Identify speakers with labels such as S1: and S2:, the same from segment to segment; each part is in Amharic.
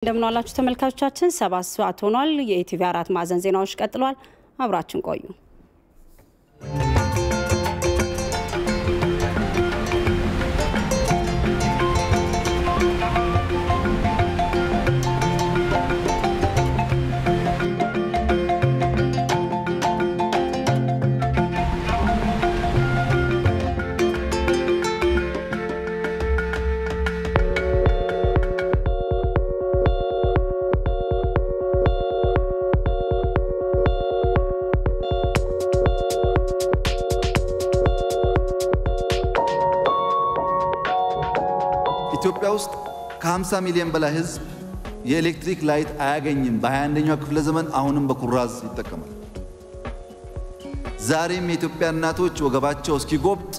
S1: እንደምን ዋላችሁ ተመልካቾቻችን 7 ሰዓት ሆኗል የኢቲቪ 4 ማዕዘን ዜናዎች ቀጥሏል አብራችን ቆዩ
S2: ኢትዮጵያ ውስጥ ከ50 ሚሊዮን በላይ ህዝብ የኤሌክትሪክ ላይት አያገኝም በ21ኛው ክፍለ ዘመን አሁንም በኩራዝ ይጠቀማል ዛሬም የኢትዮጵያ እናቶች ወገባቸው እስኪጎብጥ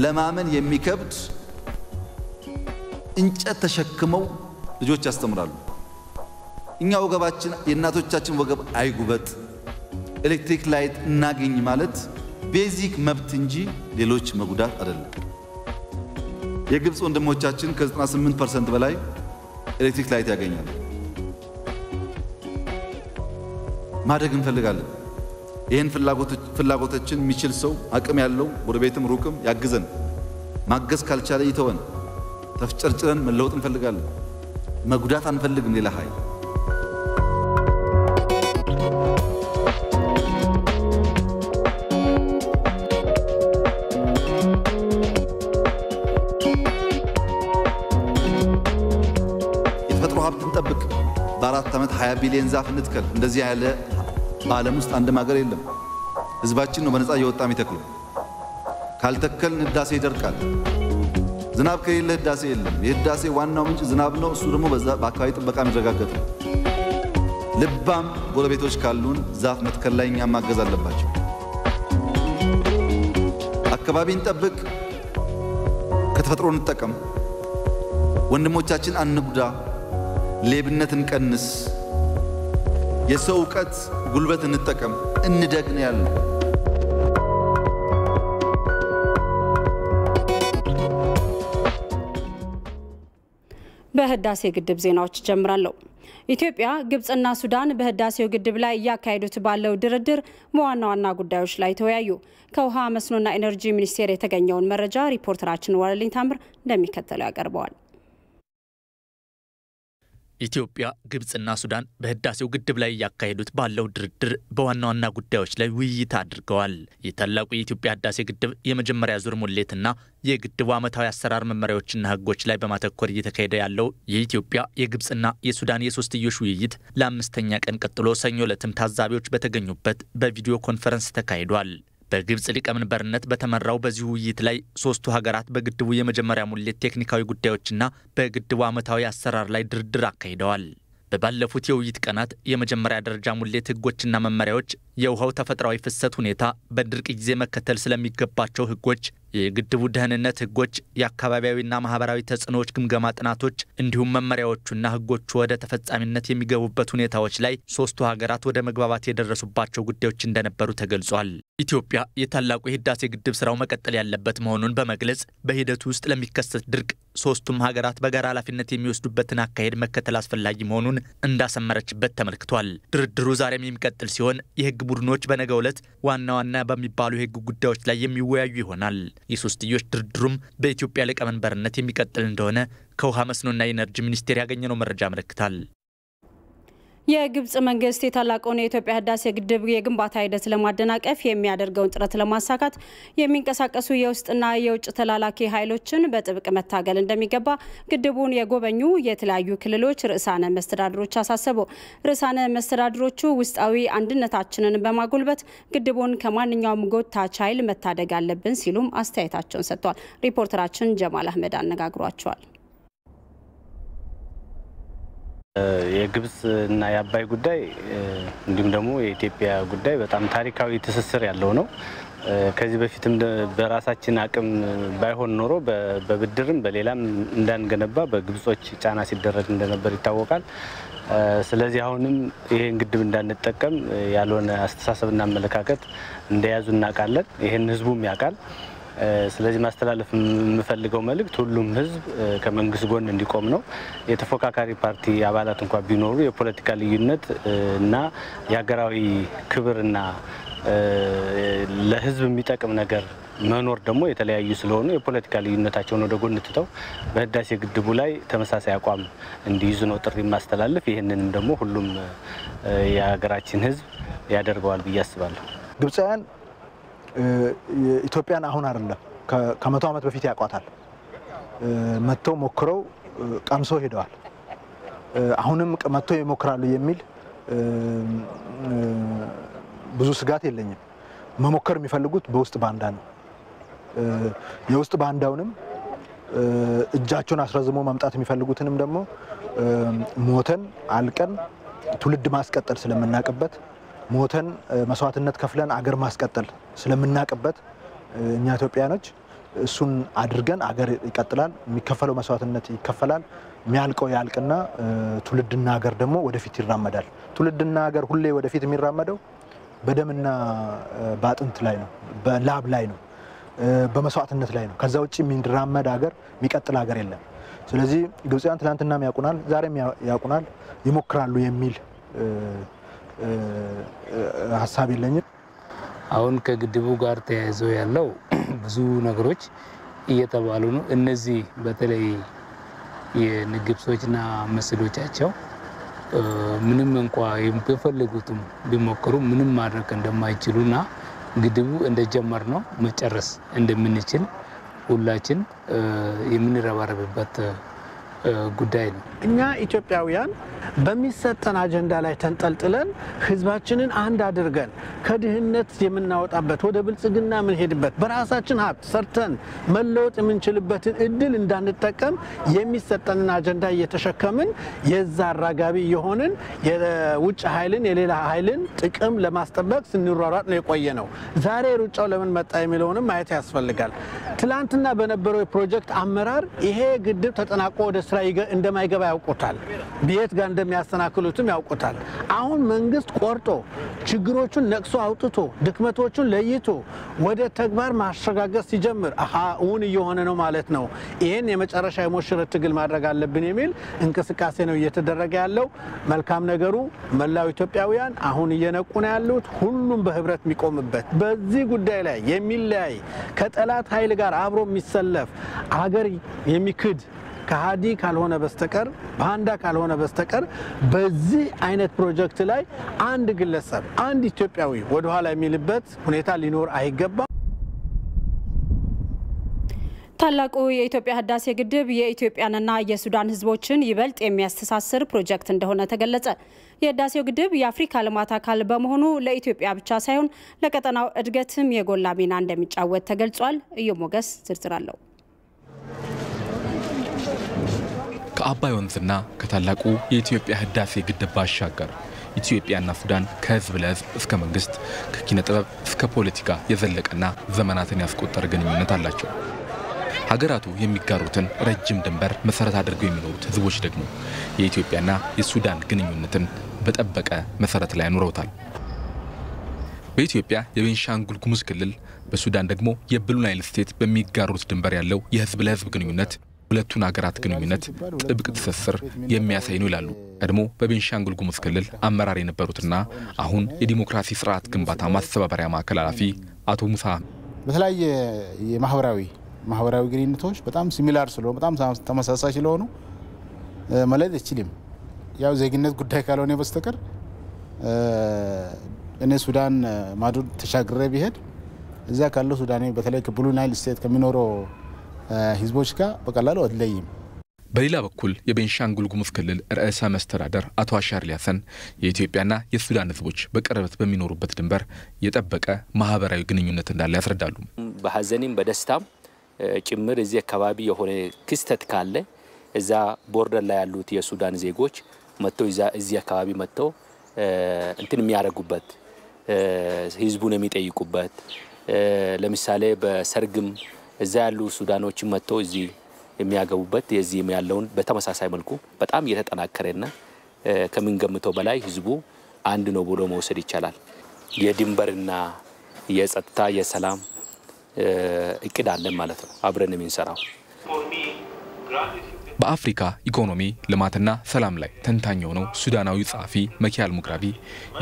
S2: ለማመን የሚከብድ እንጨት ተሸክመው ልጆች ያስተምራሉ እኛ ወገባችን የእናቶቻችን ወገብ አይጉበጥ ኤሌክትሪክ ላይት እናገኝ ማለት ቤዚክ መብት እንጂ ሌሎች መጉዳት አይደለም የግብጽ ወንድሞቻችን ከ98% በላይ ኤሌክትሪክ ላይት ያገኛሉ ማድረግ እንፈልጋለን ይሄን ፍላጎታችን የሚችል ሰው አቅም ያለው ወደቤትም ሩቅም ያግዘን ማገዝ ካልቻለ ይተወን ተፍጨርጭረን መለወጥ እንፈልጋለን መጉዳት አንፈልግም ሌላ ኃይል ጠብቅ በአራት ዓመት 20 ቢሊዮን ዛፍ እንትከል እንደዚህ ያለ በዓለም ውስጥ አንድም ሀገር የለም ህዝባችን ነው በነፃ እየወጣ የሚተክለው ካልተከልን ህዳሴ ይደርቃል ዝናብ ከሌለ ህዳሴ የለም የህዳሴ ዋናው ምንጭ ዝናብ ነው እሱ ደግሞ በአካባቢ ጥበቃ የሚረጋገጥ ነው ልባም ጎረቤቶች ካሉን ዛፍ መትከል ላይ እኛም ማገዝ አለባቸው አካባቢን ጠብቅ ከተፈጥሮ እንጠቀም ወንድሞቻችን አንጉዳ ሌብነትን ቀንስ የሰው ዕውቀት ጉልበት እንጠቀም እንደግነ ያለ
S1: በህዳሴ ግድብ ዜናዎች ጀምራለሁ ኢትዮጵያ ግብጽና ሱዳን በህዳሴው ግድብ ላይ ያካሄዱት ባለው ድርድር በዋና ዋና ጉዳዮች ላይ ተወያዩ ከውሃ መስኖና ኢነርጂ ሚኒስቴር የተገኘውን መረጃ ሪፖርተራችን ወለልኝ ታምር እንደሚከተለው ያቀርበዋል
S3: ኢትዮጵያ ግብጽና ሱዳን በህዳሴው ግድብ ላይ ያካሄዱት ባለው ድርድር በዋና ዋና ጉዳዮች ላይ ውይይት አድርገዋል የታላቁ የኢትዮጵያ ህዳሴ ግድብ የመጀመሪያ ዙር ሙሌትና የግድቡ ዓመታዊ አሰራር መመሪያዎችና ህጎች ላይ በማተኮር እየተካሄደ ያለው የኢትዮጵያ የግብጽና የሱዳን የሶስትዮሽ ውይይት ለአምስተኛ ቀን ቀጥሎ ሰኞ ዕለትም ታዛቢዎች በተገኙበት በቪዲዮ ኮንፈረንስ ተካሂዷል በግብጽ ሊቀመንበርነት በተመራው በዚህ ውይይት ላይ ሶስቱ ሀገራት በግድቡ የመጀመሪያ ሙሌት ቴክኒካዊ ጉዳዮችና በግድቡ ዓመታዊ አሰራር ላይ ድርድር አካሂደዋል በባለፉት የውይይት ቀናት የመጀመሪያ ደረጃ ሙሌት ህጎችና መመሪያዎች የውሃው ተፈጥሯዊ ፍሰት ሁኔታ በድርቅ ጊዜ መከተል ስለሚገባቸው ህጎች የግድቡ ደህንነት ህጎች የአካባቢያዊና ማህበራዊ ተጽዕኖዎች ግምገማ ጥናቶች እንዲሁም መመሪያዎቹና ህጎቹ ወደ ተፈጻሚነት የሚገቡበት ሁኔታዎች ላይ ሶስቱ ሀገራት ወደ መግባባት የደረሱባቸው ጉዳዮች እንደነበሩ ተገልጿል ኢትዮጵያ የታላቁ የህዳሴ ግድብ ስራው መቀጠል ያለበት መሆኑን በመግለጽ በሂደቱ ውስጥ ለሚከሰት ድርቅ ሶስቱም ሀገራት በጋራ ኃላፊነት የሚወስዱበትን አካሄድ መከተል አስፈላጊ መሆኑን እንዳሰመረችበት ተመልክቷል ድርድሩ ዛሬም የሚቀጥል ሲሆን የህግ ቡድኖች በነገው ዕለት ዋና ዋና በሚባሉ የህግ ጉዳዮች ላይ የሚወያዩ ይሆናል የሶስትዮሽ ድርድሩም በኢትዮጵያ ሊቀመንበርነት የሚቀጥል እንደሆነ ከውሃ መስኖና ኢነርጂ ሚኒስቴር ያገኘነው መረጃ ያመለክታል
S1: የግብጽ መንግስት የታላቁን የኢትዮጵያ ህዳሴ ግድብ የግንባታ ሂደት ለማደናቀፍ የሚያደርገውን ጥረት ለማሳካት የሚንቀሳቀሱ የውስጥና የውጭ ተላላኪ ኃይሎችን በጥብቅ መታገል እንደሚገባ ግድቡን የጎበኙ የተለያዩ ክልሎች ርዕሳነ መስተዳድሮች አሳሰቡ ርዕሳነ መስተዳድሮቹ ውስጣዊ አንድነታችንን በማጎልበት ግድቡን ከማንኛውም ጎታች ኃይል መታደግ አለብን ሲሉም አስተያየታቸውን ሰጥተዋል ሪፖርተራችን ጀማል አህመድ አነጋግሯቸዋል
S4: የግብጽ እና የአባይ ጉዳይ እንዲሁም ደግሞ የኢትዮጵያ ጉዳይ በጣም ታሪካዊ ትስስር ያለው ነው ከዚህ በፊትም በራሳችን አቅም ባይሆን ኖሮ በብድርም በሌላም እንዳንገነባ በግብጾች ጫና ሲደረግ እንደነበር ይታወቃል ስለዚህ አሁንም ይሄን ግድብ እንዳንጠቀም ያልሆነ አስተሳሰብና አመለካከት እንደያዙ እናቃለን ይሄን ህዝቡም ያቃል ስለዚህ ማስተላለፍ የምፈልገው መልእክት ሁሉም ህዝብ ከመንግስት ጎን እንዲቆም ነው። የተፎካካሪ ፓርቲ አባላት እንኳን ቢኖሩ የፖለቲካ ልዩነት እና የሀገራዊ ክብርና ለህዝብ የሚጠቅም ነገር መኖር ደግሞ የተለያዩ ስለሆኑ የፖለቲካ ልዩነታቸውን ወደ ጎን ትተው በህዳሴ ግድቡ ላይ ተመሳሳይ አቋም እንዲይዙ ነው ጥሪ ማስተላለፍ። ይህንንም ደግሞ ሁሉም የሀገራችን ህዝብ ያደርገዋል ብዬ አስባለሁ።
S5: ግብፃውያን ኢትዮጵያን አሁን አይደለም ከ100 ዓመት በፊት ያቋታል። መጥተው ሞክረው ቀምሰው ሄደዋል። አሁንም መጥተው ይሞክራሉ የሚል ብዙ ስጋት የለኝም። መሞከር የሚፈልጉት በውስጥ ባንዳ ነው። የውስጥ ባንዳውንም እጃቸውን አስረዝሞ ማምጣት የሚፈልጉትንም ደግሞ ሞተን አልቀን ትውልድ ማስቀጠል ስለምናቀበት ሞተን መስዋዕትነት ከፍለን አገር ማስቀጠል ስለምናቀበት እኛ ኢትዮጵያኖች እሱን አድርገን አገር ይቀጥላል። የሚከፈለው መስዋዕትነት ይከፈላል። የሚያልቀው ያልቅና ትውልድና ሀገር ደግሞ ወደፊት ይራመዳል። ትውልድና ሀገር ሁሌ ወደፊት የሚራመደው በደምና በአጥንት ላይ ነው፣ በላብ ላይ ነው፣ በመስዋዕትነት ላይ ነው። ከዛ ውጪ የሚራመድ ሀገር የሚቀጥል ሀገር የለም። ስለዚህ ግብፃውያን ትላንትናም ያውቁናል፣ ዛሬም ያውቁናል፣ ይሞክራሉ የሚል ሀሳብ የለኝም።
S6: አሁን ከግድቡ ጋር ተያይዞ ያለው ብዙ ነገሮች እየተባሉ ነው። እነዚህ በተለይ የግብጾችና መሰሎቻቸው ምንም እንኳን የሚፈልጉትም ቢሞክሩ ምንም ማድረግ እንደማይችሉና ግድቡ እንደጀመር ነው መጨረስ እንደምንችል ሁላችን የምንረባረብበት ጉዳይ ነው።
S7: እኛ ኢትዮጵያውያን በሚሰጠን አጀንዳ ላይ ተንጠልጥለን ህዝባችንን አንድ አድርገን ከድህነት የምናወጣበት ወደ ብልጽግና የምንሄድበት በራሳችን ሀብት ሰርተን መለወጥ የምንችልበትን እድል እንዳንጠቀም የሚሰጠንን አጀንዳ እየተሸከምን የዛ አራጋቢ የሆንን የውጭ ኃይልን የሌላ ኃይልን ጥቅም ለማስጠበቅ ስንሯሯጥ ነው የቆየ ነው። ዛሬ ሩጫው ለምን መጣ የሚለውንም ማየት ያስፈልጋል። ትላንትና በነበረው የፕሮጀክት አመራር ይሄ ግድብ ተጠናቆ ወደ ስራ እንደማይገባ ያውቁታል። ቢየት ጋር እንደሚያስተናክሉትም ያውቁታል። አሁን መንግስት ቆርጦ ችግሮቹን ነቅሶ አውጥቶ ድክመቶቹን ለይቶ ወደ ተግባር ማሸጋገር ሲጀምር እውን እየሆነ ነው ማለት ነው። ይሄን የመጨረሻ የሞሽረት ትግል ማድረግ አለብን የሚል እንቅስቃሴ ነው እየተደረገ ያለው። መልካም ነገሩ መላው ኢትዮጵያውያን አሁን እየነቁ ነው ያሉት። ሁሉም በህብረት የሚቆምበት በዚህ ጉዳይ ላይ የሚለያይ ከጠላት ኃይል ጋር አብሮ የሚሰለፍ ሀገር የሚክድ ከሃዲ ካልሆነ በስተቀር ባንዳ ካልሆነ በስተቀር በዚህ አይነት ፕሮጀክት ላይ አንድ ግለሰብ አንድ ኢትዮጵያዊ ወደ ኋላ የሚልበት ሁኔታ ሊኖር አይገባም።
S1: ታላቁ የኢትዮጵያ ህዳሴ ግድብ የኢትዮጵያንና የሱዳን ህዝቦችን ይበልጥ የሚያስተሳስር ፕሮጀክት እንደሆነ ተገለጸ። የህዳሴው ግድብ የአፍሪካ ልማት አካል በመሆኑ ለኢትዮጵያ ብቻ ሳይሆን ለቀጠናው እድገትም የጎላ ሚና እንደሚጫወት ተገልጿል። እዩ ሞገስ ዝርዝር አለው።
S8: ከአባይ ወንዝና ከታላቁ የኢትዮጵያ ህዳሴ ግድብ ባሻገር ኢትዮጵያና ሱዳን ከህዝብ ለህዝብ እስከ መንግስት ከኪነ ጥበብ እስከ ፖለቲካ የዘለቀና ዘመናትን ያስቆጠረ ግንኙነት አላቸው። ሀገራቱ የሚጋሩትን ረጅም ድንበር መሰረት አድርገው የሚኖሩት ህዝቦች ደግሞ የኢትዮጵያና የሱዳን ግንኙነትን በጠበቀ መሰረት ላይ አኑረውታል። በኢትዮጵያ የቤንሻንጉል ጉሙዝ ክልል፣ በሱዳን ደግሞ የብሉ ናይል ስቴት በሚጋሩት ድንበር ያለው የህዝብ ለህዝብ ግንኙነት ሁለቱን ሀገራት ግንኙነት ጥብቅ ትስስር የሚያሳይ ነው ይላሉ ቀድሞ በቤንሻንጉል ጉሙዝ ክልል አመራር የነበሩትና አሁን የዲሞክራሲ ስርዓት ግንባታ ማስተባበሪያ ማዕከል ኃላፊ አቶ ሙሳ።
S9: በተለያየ የማህበራዊ ግንኙነቶች በጣም ሲሚላር ስለሆኑ በጣም ተመሳሳይ ስለሆኑ ማለት አይችልም። ያው ዜግነት ጉዳይ ካልሆነ በስተቀር እኔ ሱዳን ማዶ ተሻግሬ ቢሄድ እዛ ካለው ሱዳኔ በተለይ ከብሉ ናይል ስቴት ከሚኖረው ህዝቦች ጋር በቀላሉ አትለይም።
S8: በሌላ በኩል የቤንሻንጉል ጉሙዝ ክልል ርዕሰ መስተዳደር አቶ አሻርሊ ሐሰን የኢትዮጵያና የሱዳን ህዝቦች በቅርበት በሚኖሩበት ድንበር የጠበቀ ማህበራዊ ግንኙነት እንዳለ ያስረዳሉ።
S10: በሐዘንም በደስታም ጭምር እዚህ አካባቢ የሆነ ክስተት ካለ እዛ ቦርደር ላይ ያሉት የሱዳን ዜጎች መጥተው እዚህ አካባቢ መጥተው እንትን የሚያደርጉበት ህዝቡን የሚጠይቁበት ለምሳሌ በሰርግም እዛ ያሉ ሱዳኖች መጥተው እዚህ የሚያገቡበት የዚህም ያለውን በተመሳሳይ መልኩ በጣም የተጠናከረና ከምን ገምተው በላይ ህዝቡ አንድ ነው ብሎ መውሰድ ይቻላል። የድንበርና የጸጥታ የሰላም እቅድ አለን ማለት ነው አብረን የምንሰራው።
S8: በአፍሪካ ኢኮኖሚ ልማትና ሰላም ላይ ተንታኝ ሆነው ሱዳናዊ ጸሐፊ መኪ አልሙግራቢ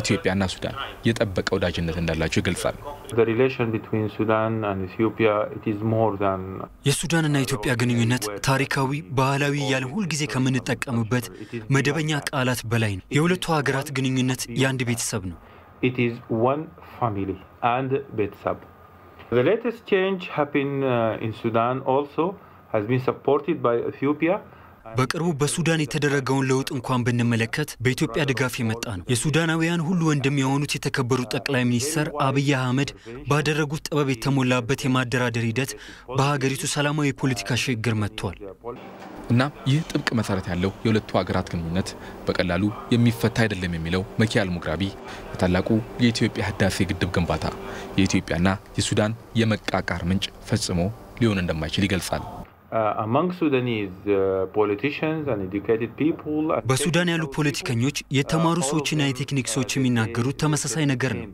S8: ኢትዮጵያና ሱዳን የጠበቀ ወዳጅነት እንዳላቸው ይገልጻል።
S11: የሱዳንና ኢትዮጵያ ግንኙነት ታሪካዊ ባህላዊ ያለ ሁሉ ጊዜ ከምንጠቀምበት መደበኛ ቃላት በላይ ነው። የሁለቱ ሀገራት ግንኙነት የአንድ ቤተሰብ ነው።
S12: It is one family and ቤተሰብ. The latest change happened in Sudan also has been supported by Ethiopia.
S11: በቅርቡ በሱዳን የተደረገውን ለውጥ እንኳን ብንመለከት በኢትዮጵያ ድጋፍ የመጣ ነው። የሱዳናውያን ሁሉ ወንድም የሆኑት የተከበሩ ጠቅላይ ሚኒስትር አብይ አህመድ ባደረጉት ጥበብ የተሞላበት የማደራደር ሂደት በሀገሪቱ ሰላማዊ የፖለቲካ ሽግግር መጥቷል።
S8: እና ይህ ጥብቅ መሰረት ያለው የሁለቱ ሀገራት ግንኙነት በቀላሉ የሚፈታ አይደለም የሚለው መኪ አልሙግራቢ የታላቁ የኢትዮጵያ ህዳሴ ግድብ ግንባታ የኢትዮጵያና የሱዳን የመቃቃር ምንጭ ፈጽሞ ሊሆን እንደማይችል ይገልጻል።
S12: Among Sudanese politicians and educated people,
S11: በሱዳን ያሉ ፖለቲከኞች የተማሩ ሰዎችና የቴክኒክ ሰዎች የሚናገሩት ተመሳሳይ ነገር ነው።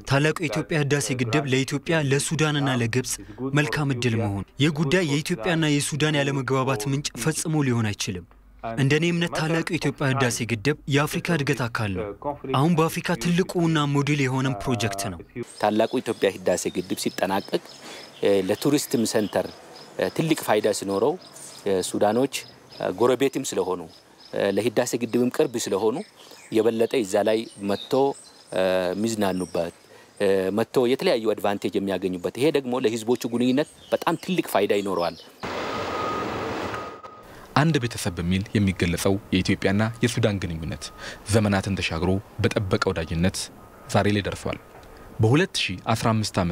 S11: ታላቁ የኢትዮጵያ ህዳሴ ግድብ ለኢትዮጵያ ለሱዳንና ለግብጽ መልካም እድል መሆን ይህ ጉዳይ የኢትዮጵያና የሱዳን ያለመግባባት ምንጭ ፈጽሞ ሊሆን አይችልም። እንደኔ እምነት ታላቁ የኢትዮጵያ ህዳሴ ግድብ የአፍሪካ እድገት አካል ነው። አሁን በአፍሪካ ትልቁና ሞዴል የሆነ ፕሮጀክት ነው።
S10: ታላቁ የኢትዮጵያ ህዳሴ ግድብ ሲጠናቀቅ ለቱሪስትም ሴንተር ትልቅ ፋይዳ ሲኖረው ሱዳኖች ጎረቤትም ስለሆኑ ለህዳሴ ግድብም ቅርብ ስለሆኑ የበለጠ እዛ ላይ መጥቶ ሚዝናኑበት መጥቶ የተለያዩ አድቫንቴጅ የሚያገኙበት ይሄ ደግሞ ለህዝቦቹ ግንኙነት በጣም ትልቅ ፋይዳ ይኖረዋል።
S8: አንድ ቤተሰብ በሚል የሚገለጸው የኢትዮጵያና የሱዳን ግንኙነት ዘመናትን ተሻግሮ በጠበቀ ወዳጅነት ዛሬ ላይ ደርሷል። በ2015 ዓ.ም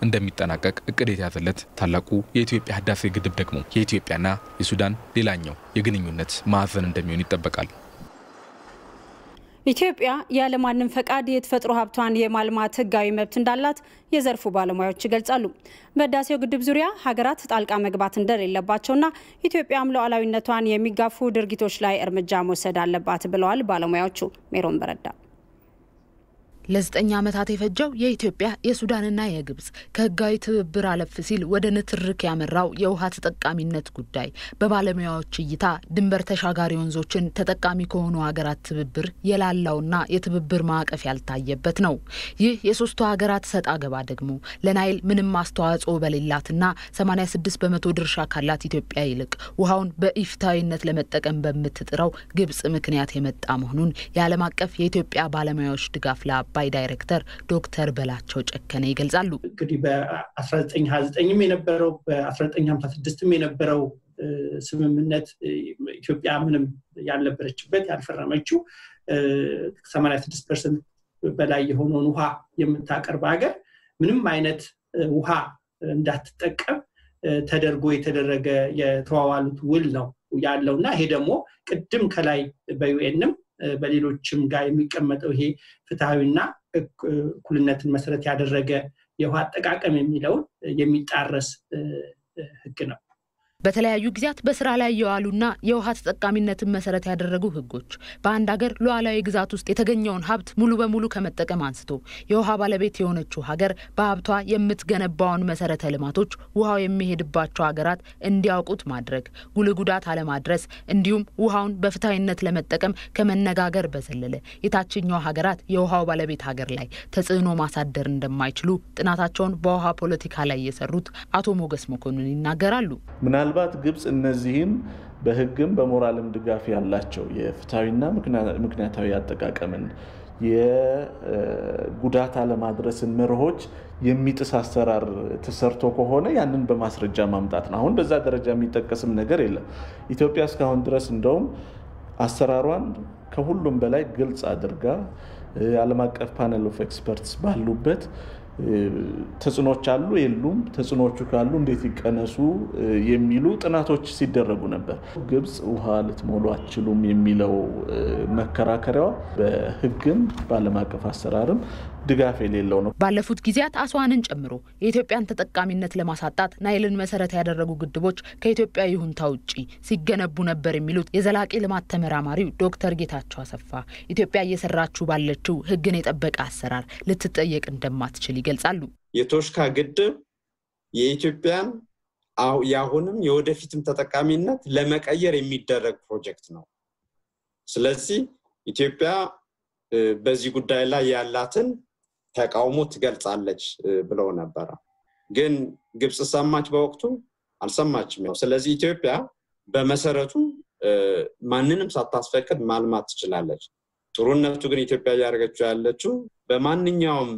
S8: እንደሚጠናቀቅ እቅድ የተያዘለት ታላቁ የኢትዮጵያ ህዳሴ ግድብ ደግሞ የኢትዮጵያና የሱዳን ሌላኛው የግንኙነት ማዕዘን እንደሚሆን ይጠበቃል።
S1: ኢትዮጵያ ያለ ማንም ፈቃድ የተፈጥሮ ሀብቷን የማልማት ህጋዊ መብት እንዳላት የዘርፉ ባለሙያዎች ይገልጻሉ። በህዳሴው ግድብ ዙሪያ ሀገራት ጣልቃ መግባት እንደሌለባቸውና ኢትዮጵያም ሉዓላዊነቷን የሚጋፉ ድርጊቶች ላይ እርምጃ መውሰድ አለባት ብለዋል ባለሙያዎቹ። ሜሮን በረዳ
S13: ለ9 ዓመታት የፈጀው የኢትዮጵያ የሱዳንና የግብጽ ከህጋዊ ትብብር አለፍ ሲል ወደ ንትርክ ያመራው የውሃ ተጠቃሚነት ጉዳይ በባለሙያዎች እይታ ድንበር ተሻጋሪ ወንዞችን ተጠቃሚ ከሆኑ ሀገራት ትብብር የላላውና የትብብር ማዕቀፍ ያልታየበት ነው። ይህ የሶስቱ ሀገራት ሰጣ ገባ ደግሞ ለናይል ምንም አስተዋጽኦ በሌላትና 86% ድርሻ ካላት ኢትዮጵያ ይልቅ ውሃውን በኢፍታዊነት ለመጠቀም በምትጥረው ግብጽ ምክንያት የመጣ መሆኑን የዓለም አቀፍ የኢትዮጵያ ባለሙያዎች ድጋፍ ባይ ዳይሬክተር ዶክተር በላቸው ጨከነ ይገልጻሉ።
S14: እንግዲህ በ1929ም የነበረው በ1956ም የነበረው ስምምነት ኢትዮጵያ ምንም ያልነበረችበት ያልፈረመችው 86% በላይ የሆነውን ውሃ የምታቀርብ ሀገር ምንም አይነት ውሃ እንዳትጠቀም ተደርጎ የተደረገ የተዋዋሉት ውል ነው ያለውና ይሄ ደግሞ ቅድም ከላይ በዩኤንም በሌሎችም ጋር የሚቀመጠው ይሄ ፍትሃዊና እኩልነትን መሰረት ያደረገ የውሃ አጠቃቀም የሚለው የሚጣረስ ህግ ነው።
S13: በተለያዩ ጊዜያት በስራ ላይ የዋሉና የውሃ ተጠቃሚነትን መሰረት ያደረጉ ህጎች በአንድ ሀገር ሉዓላዊ ግዛት ውስጥ የተገኘውን ሀብት ሙሉ በሙሉ ከመጠቀም አንስቶ የውሃ ባለቤት የሆነችው ሀገር በሀብቷ የምትገነባውን መሰረተ ልማቶች ውሃው የሚሄድባቸው ሀገራት እንዲያውቁት ማድረግ፣ ጉልህ ጉዳት አለማድረስ እንዲሁም ውሃውን በፍትሃዊነት ለመጠቀም ከመነጋገር በዘለለ የታችኛው ሀገራት የውሃው ባለቤት ሀገር ላይ ተጽዕኖ ማሳደር እንደማይችሉ ጥናታቸውን በውሃ ፖለቲካ ላይ የሰሩት አቶ ሞገስ መኮንን ይናገራሉ።
S15: ምናልባት ግብጽ እነዚህን በህግም በሞራልም ድጋፍ ያላቸው የፍትሃዊና ምክንያታዊ አጠቃቀምን የጉዳት አለማድረስን መርሆች የሚጥስ አሰራር ተሰርቶ ከሆነ ያንን በማስረጃ ማምጣት ነው። አሁን በዛ ደረጃ የሚጠቀስም ነገር የለም። ኢትዮጵያ እስካሁን ድረስ እንደውም አሰራሯን ከሁሉም በላይ ግልጽ አድርጋ ዓለም አቀፍ ፓነል ኦፍ ኤክስፐርትስ ባሉበት ተጽዕኖች አሉ የሉም ተጽዕኖቹ ካሉ እንዴት ይቀነሱ የሚሉ ጥናቶች ሲደረጉ ነበር። ግብጽ ውሃ ልትሞሉ አትችሉም የሚለው መከራከሪያዋ በህግም በዓለም አቀፍ አሰራርም ድጋፍ የሌለው ነው።
S13: ባለፉት ጊዜያት አስዋንን ጨምሮ የኢትዮጵያን ተጠቃሚነት ለማሳጣት ናይልን መሰረት ያደረጉ ግድቦች ከኢትዮጵያ ይሁንታ ውጪ ሲገነቡ ነበር የሚሉት የዘላቂ ልማት ተመራማሪው ዶክተር ጌታቸው አሰፋ ኢትዮጵያ እየሰራችው ባለችው ህግን የጠበቀ አሰራር ልትጠየቅ እንደማትችል ይገልጻሉ።
S16: የቶሽካ ግድብ የኢትዮጵያን ያሁንም የወደፊትም ተጠቃሚነት ለመቀየር የሚደረግ ፕሮጀክት ነው። ስለዚህ ኢትዮጵያ በዚህ ጉዳይ ላይ ያላትን ተቃውሞ ትገልጻለች ብለው ነበር። ግን ግብጽ ሰማች በወቅቱ አልሰማችም። ስለዚህ ኢትዮጵያ በመሰረቱ ማንንም ሳታስፈቅድ ማልማት ትችላለች። ጥሩነቱ ግን ኢትዮጵያ ያደረገችው ያለችው በማንኛውም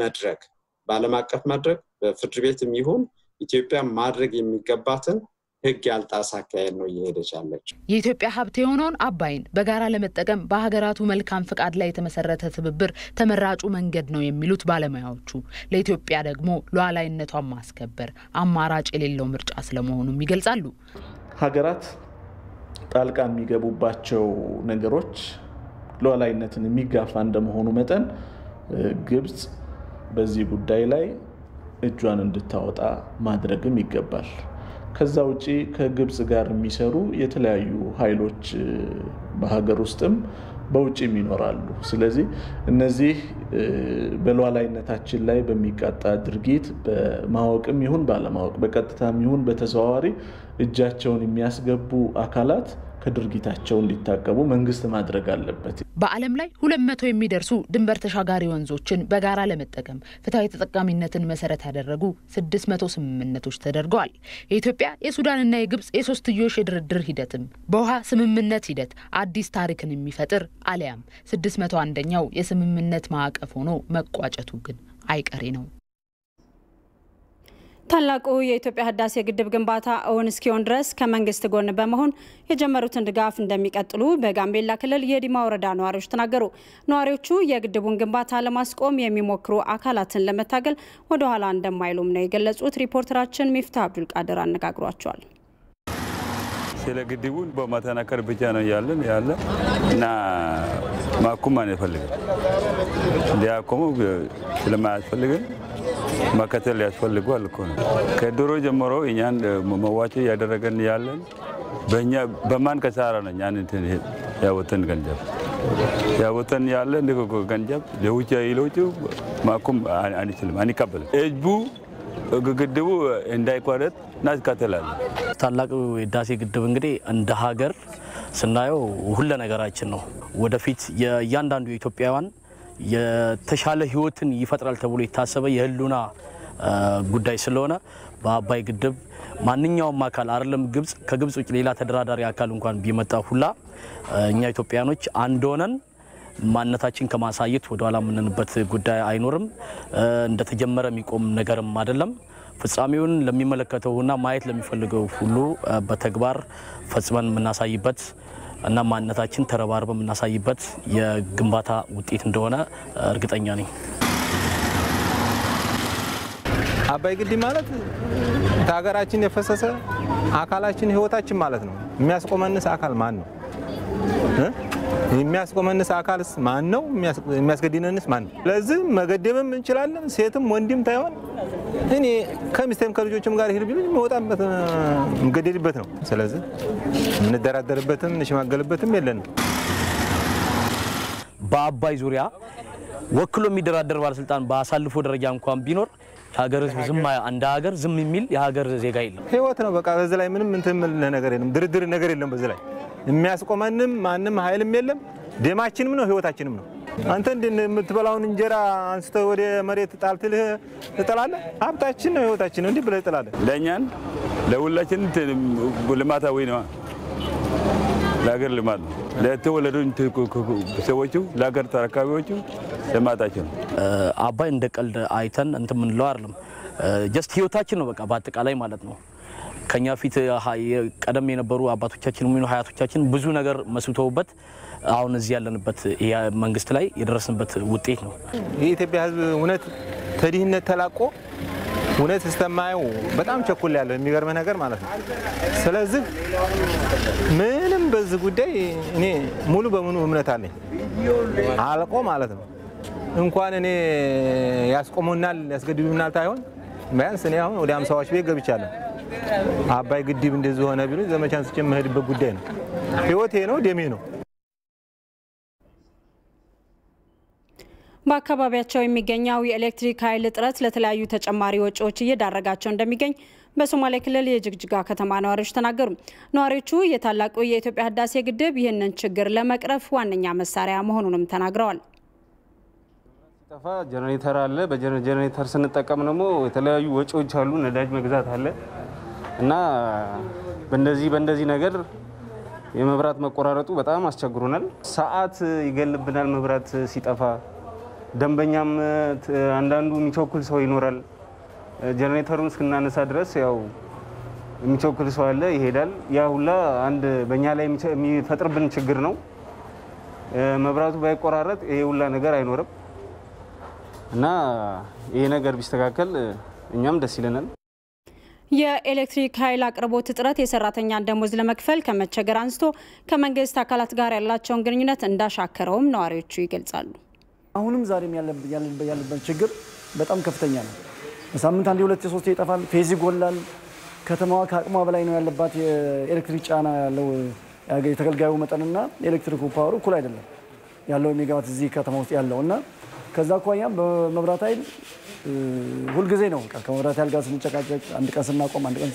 S16: መድረክ በዓለም አቀፍ መድረክ በፍርድ ቤትም ይሁን ኢትዮጵያ ማድረግ የሚገባትን ህግ ያልጣሰ አካሄድ ነው እየሄደች ያለችው።
S13: የኢትዮጵያ ሀብት የሆነውን አባይን በጋራ ለመጠቀም በሀገራቱ መልካም ፍቃድ ላይ የተመሰረተ ትብብር ተመራጩ መንገድ ነው የሚሉት ባለሙያዎቹ፣ ለኢትዮጵያ ደግሞ ሉዓላዊነቷን ማስከበር አማራጭ የሌለው ምርጫ ስለመሆኑም ይገልጻሉ።
S15: ሀገራት ጣልቃ የሚገቡባቸው ነገሮች ሉዓላዊነትን የሚጋፋ እንደመሆኑ መጠን ግብጽ በዚህ ጉዳይ ላይ እጇን እንድታወጣ ማድረግም ይገባል። ከዛ ውጪ ከግብጽ ጋር የሚሰሩ የተለያዩ ኃይሎች በሀገር ውስጥም በውጭም ይኖራሉ። ስለዚህ እነዚህ በሉዓላዊነታችን ላይ በሚቃጣ ድርጊት በማወቅም ይሁን ባለማወቅ በቀጥታም ይሁን በተዘዋዋሪ እጃቸውን የሚያስገቡ አካላት ከድርጊታቸው እንዲታቀቡ መንግስት ማድረግ አለበት።
S13: በዓለም ላይ 200 የሚደርሱ ድንበር ተሻጋሪ ወንዞችን በጋራ ለመጠቀም ፍትሃዊ ተጠቃሚነትን መሰረት ያደረጉ 600 ስምምነቶች ተደርገዋል። የኢትዮጵያ የሱዳንና የግብጽ የሶስትዮሽ የድርድር ሂደትም በውሃ ስምምነት ሂደት አዲስ ታሪክን የሚፈጥር አሊያም 601ኛው የስምምነት ማዕቀፍ ሆኖ መቋጨቱ ግን አይቀሬ ነው።
S1: ታላቁ የኢትዮጵያ ህዳሴ ግድብ ግንባታ እውን እስኪሆን ድረስ ከመንግስት ጎን በመሆን የጀመሩትን ድጋፍ እንደሚቀጥሉ በጋምቤላ ክልል የዲማ ወረዳ ነዋሪዎች ተናገሩ። ነዋሪዎቹ የግድቡን ግንባታ ለማስቆም የሚሞክሩ አካላትን ለመታገል ወደ ኋላ እንደማይሉም ነው የገለጹት። ሪፖርተራችን ሚፍታ አብዱል ቃድር አነጋግሯቸዋል።
S17: ስለ ግድቡ በማተናከር ብቻ ነው ያለ እና ማቆም አንፈልግም። እንዲያቆሙ ስለማያስፈልግን መከተል ያስፈልጋል እኮ ነው። ከድሮ ጀምሮ እኛን መዋጮ ያደረገን ያለን በእኛ በማን ከሳራ ነው ያን እንትን ያወጣን ገንዘብ ያወጣን ያለን ገንዘብ ለውጭ ይሎቹ ማቆም አንችልም፣ አንቀበልም። ህዝቡ ግድቡ እንዳይቋረጥ እናስከተላለን።
S18: ታላቁ የህዳሴ ግድብ እንግዲህ እንደ ሀገር ስናየው ሁሉ ነገራችን ነው። ወደፊት የእያንዳንዱ ኢትዮጵያውያን የተሻለ ህይወትን ይፈጥራል ተብሎ የታሰበ የህሉና ጉዳይ ስለሆነ በአባይ ግድብ ማንኛውም አካል አይደለም ግብጽ ከግብጽ ውጭ ሌላ ተደራዳሪ አካል እንኳን ቢመጣ ሁላ እኛ ኢትዮጵያኖች አንድ ሆነን ማንነታችን ከማሳየት ወደ ኋላ የምንንበት ጉዳይ አይኖርም። እንደተጀመረ የሚቆም ነገርም አይደለም። ፍጻሜውን ለሚመለከተውና ማየት ለሚፈልገው ሁሉ በተግባር ፈጽመን የምናሳይበት እና ማንነታችን ተረባርበን የምናሳይበት የግንባታ ውጤት እንደሆነ እርግጠኛ ነኝ።
S19: አባይ ግድብ ማለት ታገራችን የፈሰሰ አካላችን ህይወታችን ማለት ነው። የሚያስቆመንስ አካል ማን ነው? የሚያስቆመንስ አካልስ ማን ነው? የሚያስገድነንስ ማን ነው? ለዚህ መገደብም እንችላለን። ሴትም ወንድም ታይሆን እኔ ከሚስቴም ከልጆችም ጋር ሄድ ቢሉኝ መውጣበት እንገደድበት ነው። ስለዚህ እንደራደርበትም እንሽማገልበትም የለንም።
S18: በአባይ ዙሪያ ወክሎ የሚደራደር ባለስልጣን በአሳልፎ ደረጃ እንኳን ቢኖር ሀገር ዝም አንድ ሀገር ዝም የሚል የሀገር ዜጋ የለም። ህይወት
S19: ነው በቃ። በዚህ ላይ ምንም እንትን ነገር የለም፣ ድርድር ነገር የለም። በዚህ ላይ የሚያስቆመንም ማንም ኃይልም የለም። ደማችንም ነው ህይወታችንም ነው። አንተ እንደምትበላውን እንጀራ አንስተህ ወደ መሬት ጣልትልህ ትጥላለህ። ሀብታችን ነው ህይወታችን ነው እንዲህ ብለህ ትጥላለህ።
S17: ለኛን ለሁላችን ልማታዊ ነው። ለሀገር ልማት ነው። ለተወለዱ ሰዎቹ ለሀገር ተረካቢዎቹ ልማታችን ነው።
S18: አባይ እንደ ቀልድ አይተን እንትን ምንለው አይደለም። ጀስት ህይወታችን ነው በቃ በአጠቃላይ ማለት ነው። ከኛ ፊት ቀደም የነበሩ አባቶቻችን ምን ሀያቶቻችን ብዙ ነገር መስውተውበት አሁን እዚህ ያለንበት መንግስት ላይ የደረስንበት ውጤት ነው።
S19: የኢትዮጵያ ህዝብ እውነት ተዲህነት ተላቆ እውነት እስተማየው በጣም ቸኩል ያለው የሚገርም ነገር ማለት ነው። ስለዚህ ምንም በዚህ ጉዳይ እኔ ሙሉ በሙሉ እምነት አለኝ አልቆ ማለት ነው። እንኳን እኔ ያስቆሙናል ያስገድዱናል ታይሆን ቢያንስ እኔ አሁን ወደ 50ዎች ቤት ገብቻለሁ። አባይ ግድብ እንደዚህ ሆነ ቢሉ ዘመቻን ስጨም መሄድበት ጉዳይ ነው። ህይወቴ ነው፣ ደሜ ነው።
S1: በአካባቢያቸው የሚገኘው የኤሌክትሪክ ኃይል እጥረት ለተለያዩ ተጨማሪ ወጪዎች እየዳረጋቸው እንደሚገኝ በሶማሌ ክልል የጅግጅጋ ከተማ ነዋሪዎች ተናገሩ። ነዋሪዎቹ የታላቁ የኢትዮጵያ ህዳሴ ግድብ ይህንን ችግር ለመቅረፍ ዋነኛ መሳሪያ መሆኑንም ተናግረዋል።
S20: ሲጠፋ ጀነሬተር አለ። በጀነሬተር ስንጠቀም ደግሞ የተለያዩ ወጪዎች አሉ። ነዳጅ መግዛት አለ እና በእንደዚህ ነገር የመብራት መቆራረጡ በጣም አስቸግሮናል። ሰዓት ይገልብናል መብራት ሲጠፋ። ደንበኛም አንዳንዱ የሚቸኩል ሰው ይኖራል። ጀነሬተሩን እስክናነሳ ድረስ ያው የሚቸኩል ሰው አለ፣ ይሄዳል። ያ ሁላ አንድ በእኛ ላይ የሚፈጥርብን ችግር ነው። መብራቱ ባይቆራረጥ ይሄ ሁላ ነገር አይኖርም እና ይሄ ነገር ቢስተካከል እኛም ደስ ይለናል።
S1: የኤሌክትሪክ ኃይል አቅርቦት እጥረት የሰራተኛን ደሞዝ ለመክፈል ከመቸገር አንስቶ ከመንግስት አካላት ጋር ያላቸውን ግንኙነት እንዳሻከረውም ነዋሪዎቹ ይገልጻሉ።
S21: አሁንም ዛሬም ያለበት ችግር በጣም ከፍተኛ ነው። በሳምንት አንዴ ሁለት ሶስት ይጠፋል፣ ፌዝ ይጎላል። ከተማዋ ከአቅሟ በላይ ነው ያለባት። የኤሌክትሪክ ጫና ያለው የተገልጋዩ መጠንና ኤሌክትሪክ ፓወሩ እኩል አይደለም ያለው ሜጋዋት እዚህ ከተማ ውስጥ ያለውና ከዛ አኳያ በመብራት ኃይል ሁሉ ጊዜ ነው ከመብራት ኃይል ጋር ስንጨቃጨቅ፣ አንድ ቀን ስናቆም አንድ ቀን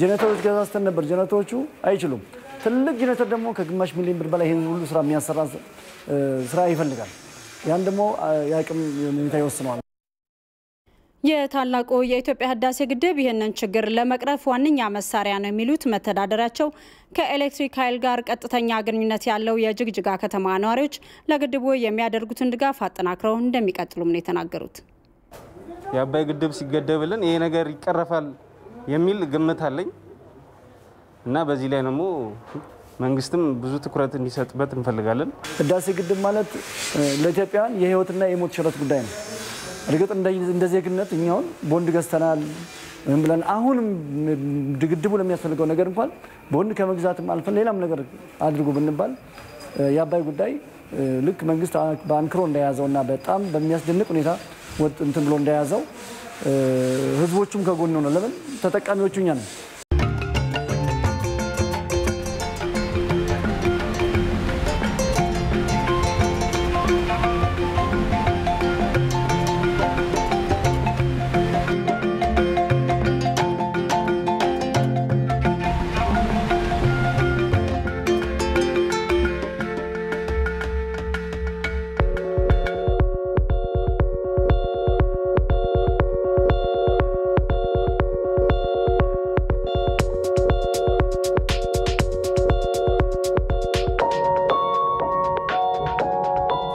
S21: ጀነሬተሮች ገዛዝተን ነበር። ጀነሬተሮቹ አይችሉም። ትልቅ ጀነሬተር ደግሞ ከግማሽ ሚሊዮን ብር በላይ ይሄን ሁሉ ስራ የሚያሰራ ስራ ይፈልጋል። ያን ደግሞ የአቅም ሁኔታ ይወስነዋል።
S1: የታላቁ የኢትዮጵያ ህዳሴ ግድብ ይህንን ችግር ለመቅረፍ ዋነኛ መሳሪያ ነው የሚሉት መተዳደሪያቸው ከኤሌክትሪክ ኃይል ጋር ቀጥተኛ ግንኙነት ያለው የጅግጅጋ ከተማ ነዋሪዎች ለግድቡ የሚያደርጉትን ድጋፍ አጠናክረው እንደሚቀጥሉም ነው የተናገሩት።
S20: የአባይ ግድብ ሲገደብልን ይሄ ነገር ይቀረፋል የሚል ግምት አለኝ እና በዚህ ላይ ደግሞ መንግስትም ብዙ ትኩረት እንዲሰጥበት እንፈልጋለን።
S21: ህዳሴ ግድብ ማለት ለኢትዮጵያውያን የህይወትና የሞት ሽረት ጉዳይ ነው። እርግጥ እንደ ዜግነት እኛውን ቦንድ ገዝተናል ብለን አሁንም ግድቡ ለሚያስፈልገው ነገር እንኳን ቦንድ ከመግዛትም አልፈን ሌላም ነገር አድርጉ ብንባል የአባይ ጉዳይ ልክ መንግስት በአንክሮ እንደያዘውና በጣም በሚያስደንቅ ሁኔታ ወጥ እንትን ብሎ እንደያዘው ህዝቦቹም ከጎን ነው። ለምን ተጠቃሚዎቹ እኛ ነን።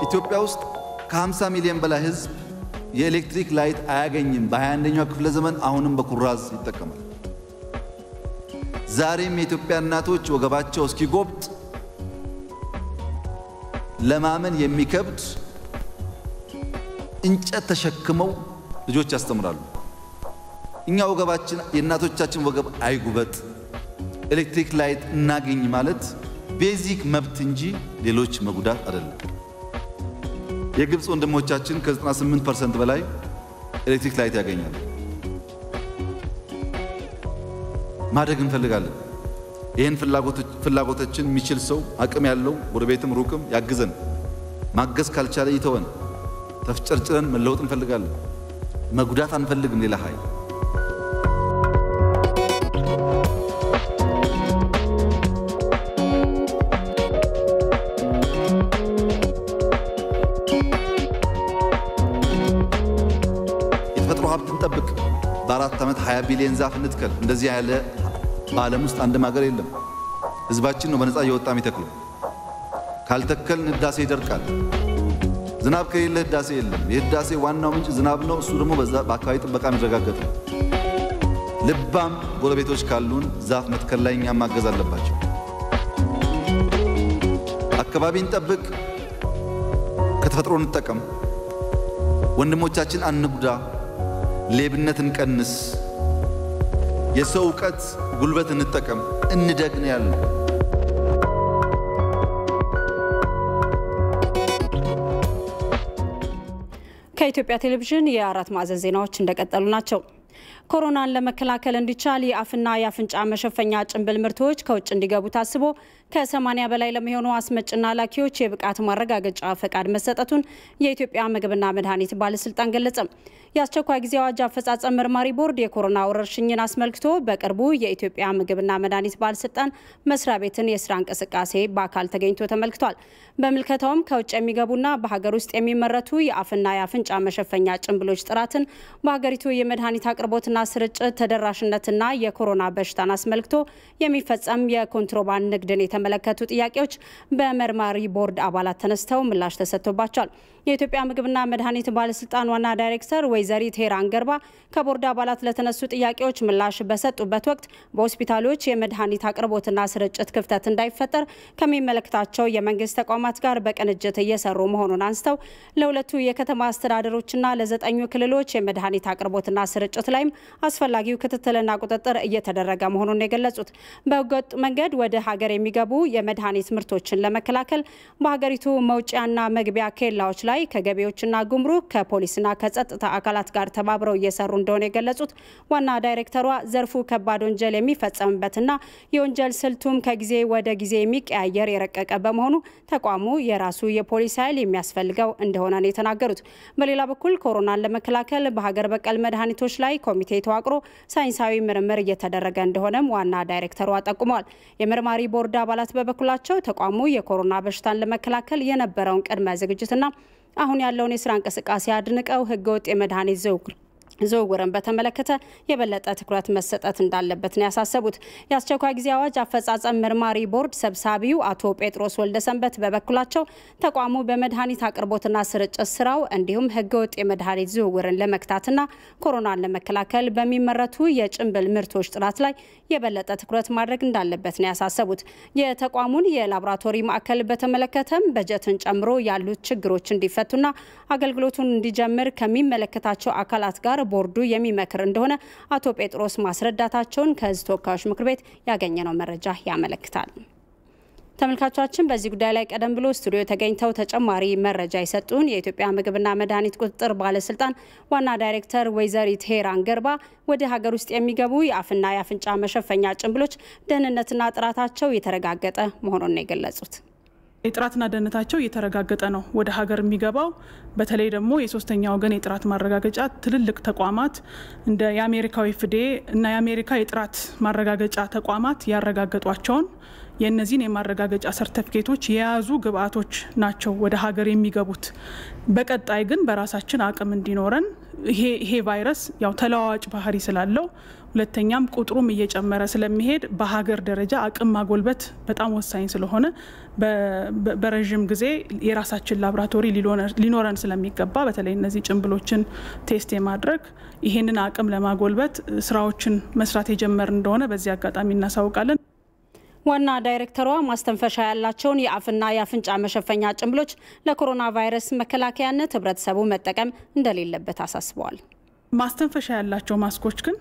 S2: ኢትዮጵያ ውስጥ ከ50 ሚሊዮን በላይ ህዝብ የኤሌክትሪክ ላይት አያገኝም። በ21ኛው ክፍለ ዘመን አሁንም በኩራዝ ይጠቀማል። ዛሬም የኢትዮጵያ እናቶች ወገባቸው እስኪጎብጥ ለማመን የሚከብድ እንጨት ተሸክመው ልጆች ያስተምራሉ። እኛ ወገባችን የእናቶቻችን ወገብ አይጉበጥ፣ ኤሌክትሪክ ላይት እናገኝ ማለት ቤዚክ መብት እንጂ ሌሎች መጉዳት አይደለም። የግብፅ ወንድሞቻችን ከ98% በላይ ኤሌክትሪክ ላይት ያገኛሉ። ማደግ እንፈልጋለን። ይህን ፍላጎታችን የሚችል ሰው አቅም ያለው ጎረቤትም ሩቅም ያግዘን። ማገዝ ካልቻለ ይተወን። ተፍጨርጭረን መለወጥ እንፈልጋለን። መጉዳት አንፈልግም ሌላ ኃይል። የተፈጥሮ ሀብት እንጠብቅ። በ4 ዓመት 20 ቢሊዮን ዛፍ እንትከል። እንደዚህ ያለ በዓለም ውስጥ አንድም ሀገር የለም። ህዝባችን ነው በነፃ እየወጣ የሚተክለው። ካልተከልን ህዳሴ ይደርቃል። ዝናብ ከሌለ ህዳሴ የለም። የህዳሴ ዋናው ምንጭ ዝናብ ነው። እሱ ደግሞ በአካባቢ ጥበቃ የሚረጋገጥ ነው። ልባም ጎረቤቶች ካሉን ዛፍ መትከል ላይ እኛም ማገዝ አለባቸው። አካባቢን ጠብቅ፣ ከተፈጥሮ እንጠቀም፣ ወንድሞቻችን አንጉዳ፣ ሌብነት እንቀንስ፣ የሰው እውቀት ጉልበት እንጠቀም፣ እንደግ ነው ያለው።
S1: ከኢትዮጵያ ቴሌቪዥን የአራት ማዕዘን ዜናዎች እንደቀጠሉ ናቸው። ኮሮናን ለመከላከል እንዲቻል የአፍና የአፍንጫ መሸፈኛ ጭንብል ምርቶች ከውጭ እንዲገቡ ታስቦ ከ80 በላይ ለሚሆኑ አስመጭና ላኪዎች የብቃት ማረጋገጫ ፈቃድ መሰጠቱን የኢትዮጵያ ምግብና መድኃኒት ባለስልጣን ገለጸ። የአስቸኳይ ጊዜ አዋጅ አፈጻጸም መርማሪ ቦርድ የኮሮና ወረርሽኝን አስመልክቶ በቅርቡ የኢትዮጵያ ምግብና መድኃኒት ባለስልጣን መስሪያ ቤትን የስራ እንቅስቃሴ በአካል ተገኝቶ ተመልክቷል። በምልከታውም ከውጭ የሚገቡና በሀገር ውስጥ የሚመረቱ የአፍና የአፍንጫ መሸፈኛ ጭንብሎች ጥራትን፣ በሀገሪቱ የመድኃኒት አቅርቦትና ስርጭት ተደራሽነትና የኮሮና በሽታን አስመልክቶ የሚፈጸም የኮንትሮባንድ ንግድን የተመለከቱ ጥያቄዎች በመርማሪ ቦርድ አባላት ተነስተው ምላሽ ተሰጥቶባቸዋል። የኢትዮጵያ ምግብና መድኃኒት ባለስልጣን ዋና ዳይሬክተር ወይዘሪት ሄራን ገርባ ከቦርድ አባላት ለተነሱ ጥያቄዎች ምላሽ በሰጡበት ወቅት በሆስፒታሎች የመድኃኒት አቅርቦትና ስርጭት ክፍተት እንዳይፈጠር ከሚመለከታቸው የመንግስት ተቋማት ጋር በቅንጅት እየሰሩ መሆኑን አንስተው ለሁለቱ የከተማ አስተዳደሮችና ለ9 ክልሎች የመድኃኒት አቅርቦትና ስርጭት ላይም አስፈላጊው ክትትልና ቁጥጥር እየተደረገ መሆኑን የገለጹት በህገወጥ መንገድ ወደ ሀገር የሚገቡ የመድኃኒት ምርቶችን ለመከላከል በሀገሪቱ መውጫና መግቢያ ኬላዎች ላይ ከገቢዎችና ጉምሩክ ከፖሊስና ከጸጥታ አካላት ጋር ተባብረው እየሰሩ እንደሆነ የገለጹት ዋና ዳይሬክተሯ ዘርፉ ከባድ ወንጀል የሚፈጸምበትና የወንጀል ስልቱም ከጊዜ ወደ ጊዜ የሚቀያየር የረቀቀ በመሆኑ ተቋሙ የራሱ የፖሊስ ኃይል የሚያስፈልገው እንደሆነ ነው የተናገሩት። በሌላ በኩል ኮሮናን ለመከላከል በሀገር በቀል መድኃኒቶች ላይ ኮሚቴ ተዋቅሮ ሳይንሳዊ ምርምር እየተደረገ እንደሆነም ዋና ዳይሬክተሯ ጠቁመዋል። የመርማሪ ቦርድ አባላት በበኩላቸው ተቋሙ የኮሮና በሽታን ለመከላከል የነበረውን ቅድመ ዝግጅትና አሁን ያለውን የስራ እንቅስቃሴ አድንቀው ህገወጥ የመድኃኒት ዝውውርን በተመለከተ የበለጠ ትኩረት መሰጠት እንዳለበት ነው ያሳሰቡት። የአስቸኳይ ጊዜ አዋጅ አፈጻጸም መርማሪ ቦርድ ሰብሳቢው አቶ ጴጥሮስ ወልደሰንበት በበኩላቸው ተቋሙ በመድኃኒት አቅርቦትና ስርጭት ስራው እንዲሁም ህገወጥ የመድኃኒት ዝውውርን ለመክታትና ኮሮናን ለመከላከል በሚመረቱ የጭንብል ምርቶች ጥራት ላይ የበለጠ ትኩረት ማድረግ እንዳለበት ነው ያሳሰቡት። የተቋሙን የላቦራቶሪ ማዕከል በተመለከተም በጀትን ጨምሮ ያሉት ችግሮች እንዲፈቱና አገልግሎቱን እንዲጀምር ከሚመለከታቸው አካላት ጋር ቦርዱ የሚመክር እንደሆነ አቶ ጴጥሮስ ማስረዳታቸውን ከህዝብ ተወካዮች ምክር ቤት ያገኘነው መረጃ ያመለክታል። ተመልካቾቻችን በዚህ ጉዳይ ላይ ቀደም ብሎ ስቱዲዮ ተገኝተው ተጨማሪ መረጃ የሰጡን የኢትዮጵያ ምግብና መድኃኒት ቁጥጥር ባለስልጣን ዋና ዳይሬክተር ወይዘሪት ሄራን ገርባ ወደ ሀገር ውስጥ የሚገቡ የአፍና የአፍንጫ መሸፈኛ ጭንብሎች ደህንነትና ጥራታቸው የተረጋገጠ መሆኑን ነው የገለጹት።
S3: የጥራትና ደህንነታቸው እየተረጋገጠ ነው ወደ ሀገር የሚገባው። በተለይ ደግሞ የሶስተኛ ወገን የጥራት ማረጋገጫ ትልልቅ ተቋማት እንደ የአሜሪካው FDA እና የአሜሪካ የጥራት ማረጋገጫ ተቋማት ያረጋገጧቸውን የእነዚህን የማረጋገጫ ሰርቲፊኬቶች የያዙ ግብአቶች ናቸው ወደ ሀገር የሚገቡት። በቀጣይ ግን በራሳችን አቅም እንዲኖረን ይሄ ቫይረስ ያው ተለዋዋጭ ባህሪ ስላለው ሁለተኛም ቁጥሩም እየጨመረ ስለሚሄድ በሀገር ደረጃ አቅም ማጎልበት በጣም ወሳኝ ስለሆነ በረጅም ጊዜ የራሳችን ላቦራቶሪ ሊኖረን ስለሚገባ በተለይ እነዚህ ጭንብሎችን ቴስት የማድረግ ይሄንን አቅም ለማጎልበት ስራዎችን መስራት የጀመር እንደሆነ በዚህ አጋጣሚ እናሳውቃለን።
S1: ዋና ዳይሬክተሯ ማስተንፈሻ ያላቸውን የአፍና የአፍንጫ መሸፈኛ ጭንብሎች ለኮሮና ቫይረስ መከላከያነት ህብረተሰቡ መጠቀም እንደሌለበት አሳስበዋል።
S3: ማስተንፈሻ ያላቸው ማስኮች ግን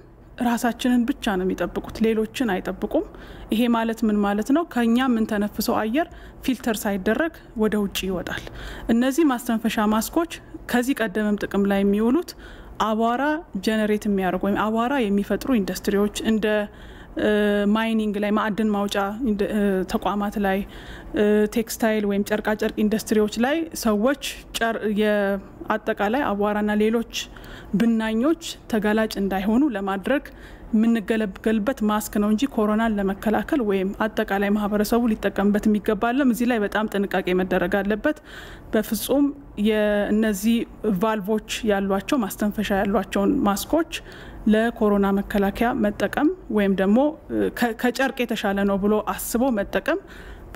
S3: ራሳችንን ብቻ ነው የሚጠብቁት፣ ሌሎችን አይጠብቁም። ይሄ ማለት ምን ማለት ነው? ከኛ ምን ተነፍሰው አየር ፊልተር ሳይደረግ ወደ ውጭ ይወጣል። እነዚህ ማስተንፈሻ ማስኮች ከዚህ ቀደምም ጥቅም ላይ የሚውሉት አቧራ ጀነሬት የሚያደርጉ ወይም አቧራ የሚፈጥሩ ኢንዱስትሪዎች እንደ ማይኒንግ ላይ ማዕድን ማውጫ ተቋማት ላይ ቴክስታይል ወይም ጨርቃጨርቅ ኢንዱስትሪዎች ላይ ሰዎች የአጠቃላይ አቧራና ሌሎች ብናኞች ተጋላጭ እንዳይሆኑ ለማድረግ የምንገለገልበት ማስክ ነው እንጂ ኮሮናን ለመከላከል ወይም አጠቃላይ ማህበረሰቡ ሊጠቀምበት የሚገባለም። እዚህ ላይ በጣም ጥንቃቄ መደረግ አለበት። በፍጹም የነዚህ ቫልቮች ያሏቸው ማስተንፈሻ ያሏቸውን ማስኮች ለኮሮና መከላከያ መጠቀም ወይም ደግሞ ከጨርቅ የተሻለ ነው ብሎ አስቦ መጠቀም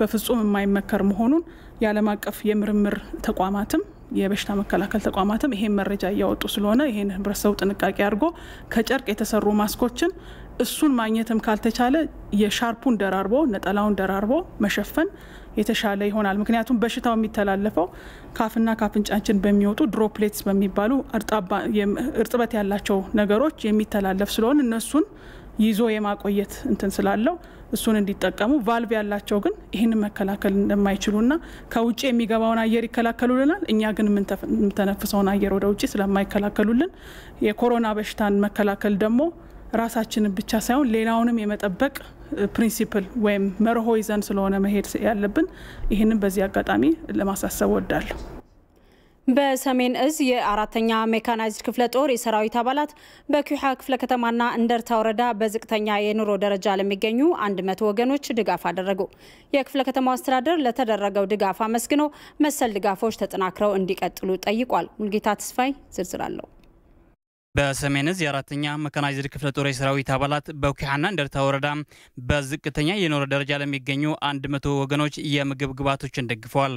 S3: በፍጹም የማይመከር መሆኑን የዓለም አቀፍ የምርምር ተቋማትም የበሽታ መከላከል ተቋማትም ይሄን መረጃ እያወጡ ስለሆነ ይሄን ህብረተሰቡ ጥንቃቄ አድርጎ ከጨርቅ የተሰሩ ማስኮችን እሱን ማግኘትም ካልተቻለ የሻርፑን ደራርቦ ነጠላውን ደራርቦ መሸፈን የተሻለ ይሆናል። ምክንያቱም በሽታው የሚተላለፈው ካፍና ካፍንጫችን በሚወጡ ድሮፕሌትስ በሚባሉ እርጥበት ያላቸው ነገሮች የሚተላለፍ ስለሆነ እነሱን ይዞ የማቆየት እንትን ስላለው እሱን እንዲጠቀሙ ቫልቭ ያላቸው ግን ይህንን መከላከል እንደማይችሉና ከውጭ የሚገባውን አየር ይከላከሉልናል። እኛ ግን የምንተነፍሰውን አየር ወደ ውጭ ስለማይከላከሉልን የኮሮና በሽታን መከላከል ደግሞ ራሳችንን ብቻ ሳይሆን ሌላውንም የመጠበቅ ፕሪንሲፕል ወይም መርሆ ይዘን ስለሆነ መሄድ ያለብን ይህንን በዚህ አጋጣሚ ለማሳሰብ ወዳለሁ።
S1: በሰሜን እዝ የአራተኛ ሜካናይዝድ ክፍለ ጦር የሰራዊት አባላት በኩሓ ክፍለ ከተማና እንደርታ ወረዳ በዝቅተኛ የኑሮ ደረጃ ለሚገኙ 100 ወገኖች ድጋፍ አደረጉ። የክፍለ ከተማው አስተዳደር ለተደረገው ድጋፍ አመስግኖ መሰል ድጋፎች ተጠናክረው እንዲቀጥሉ ጠይቋል። ሙልጌታ ተስፋይ ዝርዝር አለው።
S4: በሰሜን እዝ የአራተኛ ሜካናይዝድ ክፍለ ጦር የሰራዊት አባላት በኩሓና እንደርታ ወረዳ በዝቅተኛ የኑሮ ደረጃ ለሚገኙ 100 ወገኖች የምግብ ግብዓቶችን ደግፈዋል።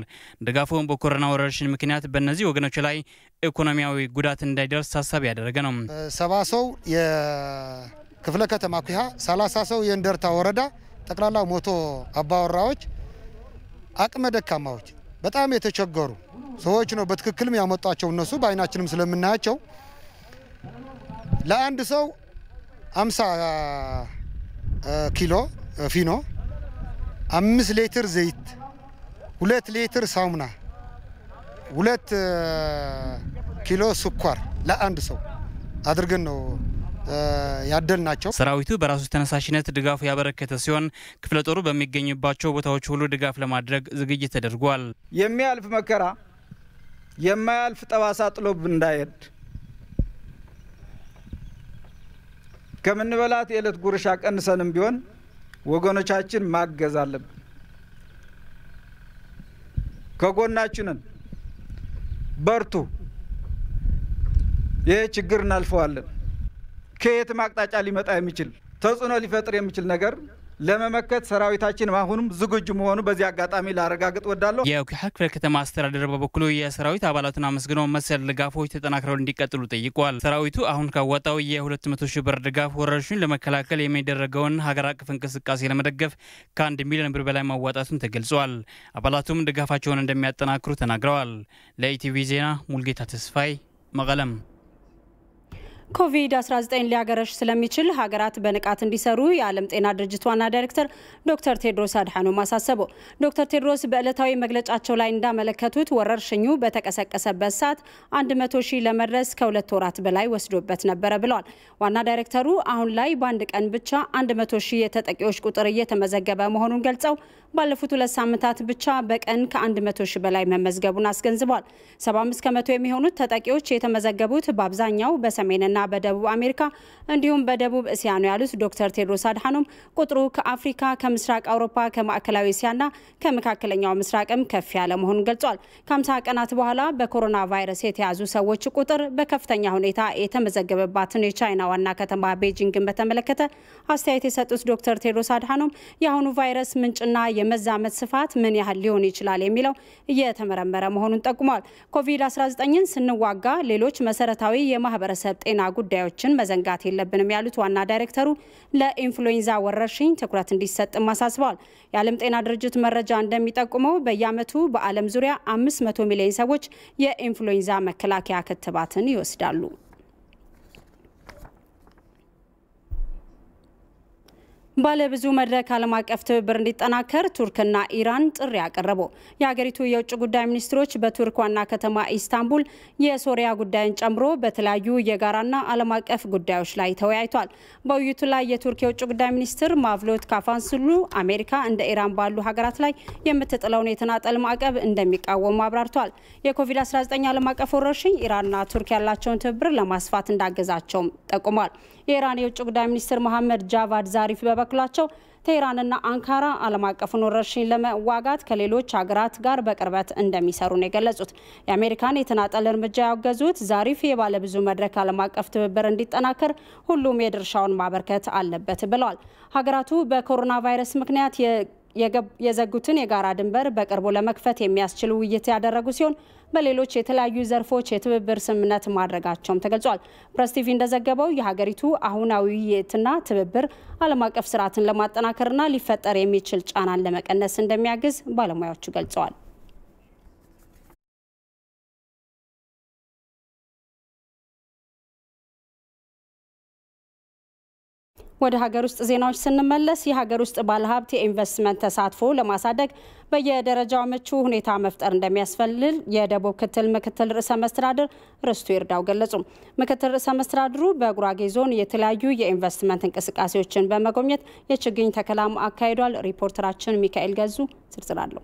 S4: ድጋፉም በኮሮና ወረርሽኝ ምክንያት በእነዚህ ወገኖች ላይ ኢኮኖሚያዊ ጉዳት እንዳይደርስ ታሳቢ ያደረገ ነው።
S22: 70 ሰው የክፍለ ከተማ ኩሓ፣ 30 ሰው የእንደርታ ወረዳ ጠቅላላ 100 አባወራዎች አቅመ ደካማዎች በጣም የተቸገሩ ሰዎች ነው በትክክልም ያመጣቸው እነሱ በአይናችንም ስለምናያቸው ለአንድ ሰው 50 ኪሎ ፊኖ 5 ሊትር ዘይት 2 ሊትር ሳሙና 2 ኪሎ ስኳር ለአንድ ሰው አድርገን ነው ያደልናቸው።
S4: ሰራዊቱ በራሱ ተነሳሽነት ድጋፍ ያበረከተ ሲሆን ክፍለ ጦሩ በሚገኝባቸው ቦታዎች ሁሉ ድጋፍ ለማድረግ ዝግጅት ተደርጓል።
S23: የሚያልፍ መከራ የማያልፍ ጠባሳ ጥሎብ እንዳይሄድ ከምንበላት የዕለት ጉርሻ ቀንሰንም ቢሆን ወገኖቻችን ማገዝ አለብን። ከጎናችንን በርቱ፣ ይህ ችግር እናልፈዋለን። ከየትም አቅጣጫ ሊመጣ የሚችል ተጽዕኖ ሊፈጥር የሚችል ነገር ለመመከት ሰራዊታችን አሁንም ዝግጁ መሆኑ በዚህ አጋጣሚ ላረጋግጥ ወዳለሁ።
S4: የኩሓ ክፍለ ከተማ አስተዳደር በበኩሉ የሰራዊት አባላቱን አመስግኖ መሰል ድጋፎች ተጠናክረው እንዲቀጥሉ ጠይቋል። ሰራዊቱ አሁን ካወጣው የ200 ሺህ ብር ድጋፍ ወረርሽኙን ለመከላከል የሚደረገውን ሀገር አቀፍ እንቅስቃሴ ለመደገፍ ከ1 ሚሊዮን ብር በላይ ማዋጣቱን ተገልጿል። አባላቱም ድጋፋቸውን እንደሚያጠናክሩ ተናግረዋል። ለኢቲቪ ዜና ሙልጌታ ተስፋይ መቀለም።
S1: ኮቪድ-19 ሊያገረሽ ስለሚችል ሀገራት በንቃት እንዲሰሩ የዓለም ጤና ድርጅት ዋና ዳይሬክተር ዶክተር ቴድሮስ አድሓኖም አሳሰቡ። ዶክተር ቴድሮስ በዕለታዊ መግለጫቸው ላይ እንዳመለከቱት ወረርሽኙ በተቀሰቀሰበት ሰዓት 100 ሺህ ለመድረስ ከ2 ወራት በላይ ወስዶበት ነበረ ብለዋል። ዋና ዳይሬክተሩ አሁን ላይ በአንድ ቀን ብቻ 100 ሺህ የተጠቂዎች ቁጥር እየተመዘገበ መሆኑን ገልጸው ባለፉት 2 ሳምንታት ብቻ በቀን ከ100 ሺህ በላይ መመዝገቡን አስገንዝበዋል። 75 ከመቶ የሚሆኑት ተጠቂዎች የተመዘገቡት በአብዛኛው በሰሜንና በደቡብ አሜሪካ እንዲሁም በደቡብ እስያ ነው ያሉት ዶክተር ቴድሮስ አድሓኖም ቁጥሩ ከአፍሪካ፣ ከምስራቅ አውሮፓ፣ ከማዕከላዊ እስያና ከመካከለኛው ምስራቅም ከፍ ያለ መሆኑን ገልጿል። ከ50 ቀናት በኋላ በኮሮና ቫይረስ የተያዙ ሰዎች ቁጥር በከፍተኛ ሁኔታ የተመዘገበባትን የቻይና ዋና ከተማ ቤጂንግን በተመለከተ አስተያየት የሰጡት ዶክተር ቴድሮስ አድሓኖም የአሁኑ ቫይረስ ምንጭና የመዛመት ስፋት ምን ያህል ሊሆን ይችላል የሚለው እየተመረመረ መሆኑን ጠቁሟል። ኮቪድ-19ን ስንዋጋ ሌሎች መሰረታዊ የማህበረሰብ ጤና ጉዳዮችን መዘንጋት የለብንም ያሉት ዋና ዳይሬክተሩ ለኢንፍሉዌንዛ ወረርሽኝ ትኩረት እንዲሰጥም አሳስበዋል። የዓለም ጤና ድርጅት መረጃ እንደሚጠቁመው በየዓመቱ በዓለም ዙሪያ 500 ሚሊዮን ሰዎች የኢንፍሉዌንዛ መከላከያ ክትባትን ይወስዳሉ። ባለብዙ መድረክ ዓለም አቀፍ ትብብር እንዲጠናከር ቱርክና ኢራን ጥሪ ያቀረቡ። የሀገሪቱ የውጭ ጉዳይ ሚኒስትሮች በቱርክ ዋና ከተማ ኢስታንቡል የሶሪያ ጉዳይን ጨምሮ በተለያዩ የጋራና ዓለም አቀፍ ጉዳዮች ላይ ተወያይቷል። በውይይቱ ላይ የቱርክ የውጭ ጉዳይ ሚኒስትር ማቭሎት ካፋንስሉ አሜሪካ እንደ ኢራን ባሉ ሀገራት ላይ የምትጥለውን የተናጠል ማዕቀብ እንደሚቃወሙ አብራርተዋል። የኮቪድ-19 ዓለም አቀፍ ወረርሽኝ ኢራንና ቱርክ ያላቸውን ትብብር ለማስፋት እንዳገዛቸውም ጠቁሟል። የኢራን የውጭ ጉዳይ ሚኒስትር መሐመድ ጃቫድ ዛሪፍ በበኩላቸው ቴህራንና አንካራ ዓለም አቀፉን ወረርሽኝ ለመዋጋት ከሌሎች ሀገራት ጋር በቅርበት እንደሚሰሩ ነው የገለጹት። የአሜሪካን የተናጠል እርምጃ ያወገዙት ዛሪፍ የባለብዙ መድረክ ዓለም አቀፍ ትብብር እንዲጠናከር ሁሉም የድርሻውን ማበርከት አለበት ብለዋል። ሀገራቱ በኮሮና ቫይረስ ምክንያት የዘጉትን የጋራ ድንበር በቅርቡ ለመክፈት የሚያስችል ውይይት ያደረጉ ሲሆን በሌሎች የተለያዩ ዘርፎች የትብብር ስምምነት ማድረጋቸውም ተገልጿል። ፕሬስ ቲቪ እንደዘገበው የሀገሪቱ አሁናዊ ውይይትና ትብብር ዓለም አቀፍ ስርዓትን ለማጠናከርና ሊፈጠር የሚችል ጫናን ለመቀነስ እንደሚያግዝ ባለሙያዎቹ ገልጸዋል። ወደ ሀገር ውስጥ ዜናዎች ስንመለስ የሀገር ውስጥ ባለሀብት የኢንቨስትመንት ተሳትፎ ለማሳደግ በየደረጃው ምቹ ሁኔታ መፍጠር እንደሚያስፈልግ የደቡብ ክልል ምክትል ርዕሰ መስተዳድር ርስቱ ይርዳው ገለጹ። ምክትል ርዕሰ መስተዳድሩ በጉራጌ ዞን የተለያዩ የኢንቨስትመንት እንቅስቃሴዎችን በመጎብኘት የችግኝ ተከላም አካሂዷል። ሪፖርተራችን ሚካኤል ገዙ ዝርዝር አለው።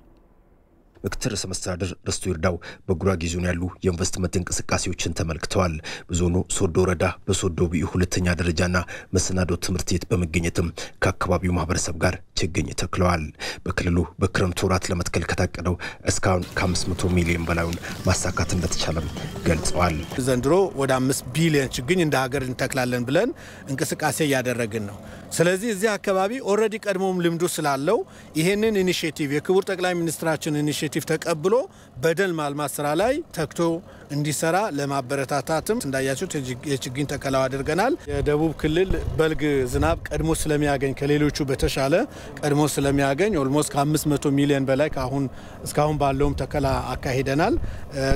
S5: ምክትል ርዕሰ መስተዳድር ርስቱ ይርዳው በጉራጌ ዞን ያሉ የኢንቨስትመንት እንቅስቃሴዎችን ተመልክተዋል። በዞኑ ሶዶ ወረዳ በሶዶ ቢዩ ሁለተኛ ደረጃና መሰናዶ ትምህርት ቤት በመገኘትም ከአካባቢው ማህበረሰብ ጋር ችግኝ ተክለዋል። በክልሉ በክረምት ወራት ለመትከል ከታቀደው እስካሁን ከ500 ሚሊዮን በላዩን ማሳካት እንደተቻለም ገልጸዋል።
S6: ዘንድሮ ወደ 5 ቢሊዮን ችግኝ እንደ ሀገር እንተክላለን ብለን እንቅስቃሴ እያደረግን ነው። ስለዚህ እዚህ አካባቢ ኦልሬዲ ቀድሞም ልምዱ ስላለው ይሄንን ኢኒሼቲቭ የክቡር ጠቅላይ ሚኒስትራችን ኢኒሼቲቭ ተቀብሎ በደን ማልማት ስራ ላይ ተክቶ እንዲሰራ ለማበረታታትም እንዳያችሁት የችግኝ ተከላው አድርገናል። የደቡብ ክልል በልግ ዝናብ ቀድሞ ስለሚያገኝ ከሌሎቹ በተሻለ ቀድሞ ስለሚያገኝ ኦልሞስት ከ500 ሚሊዮን በላይ እስካሁን ባለውም ተከላ አካሂደናል።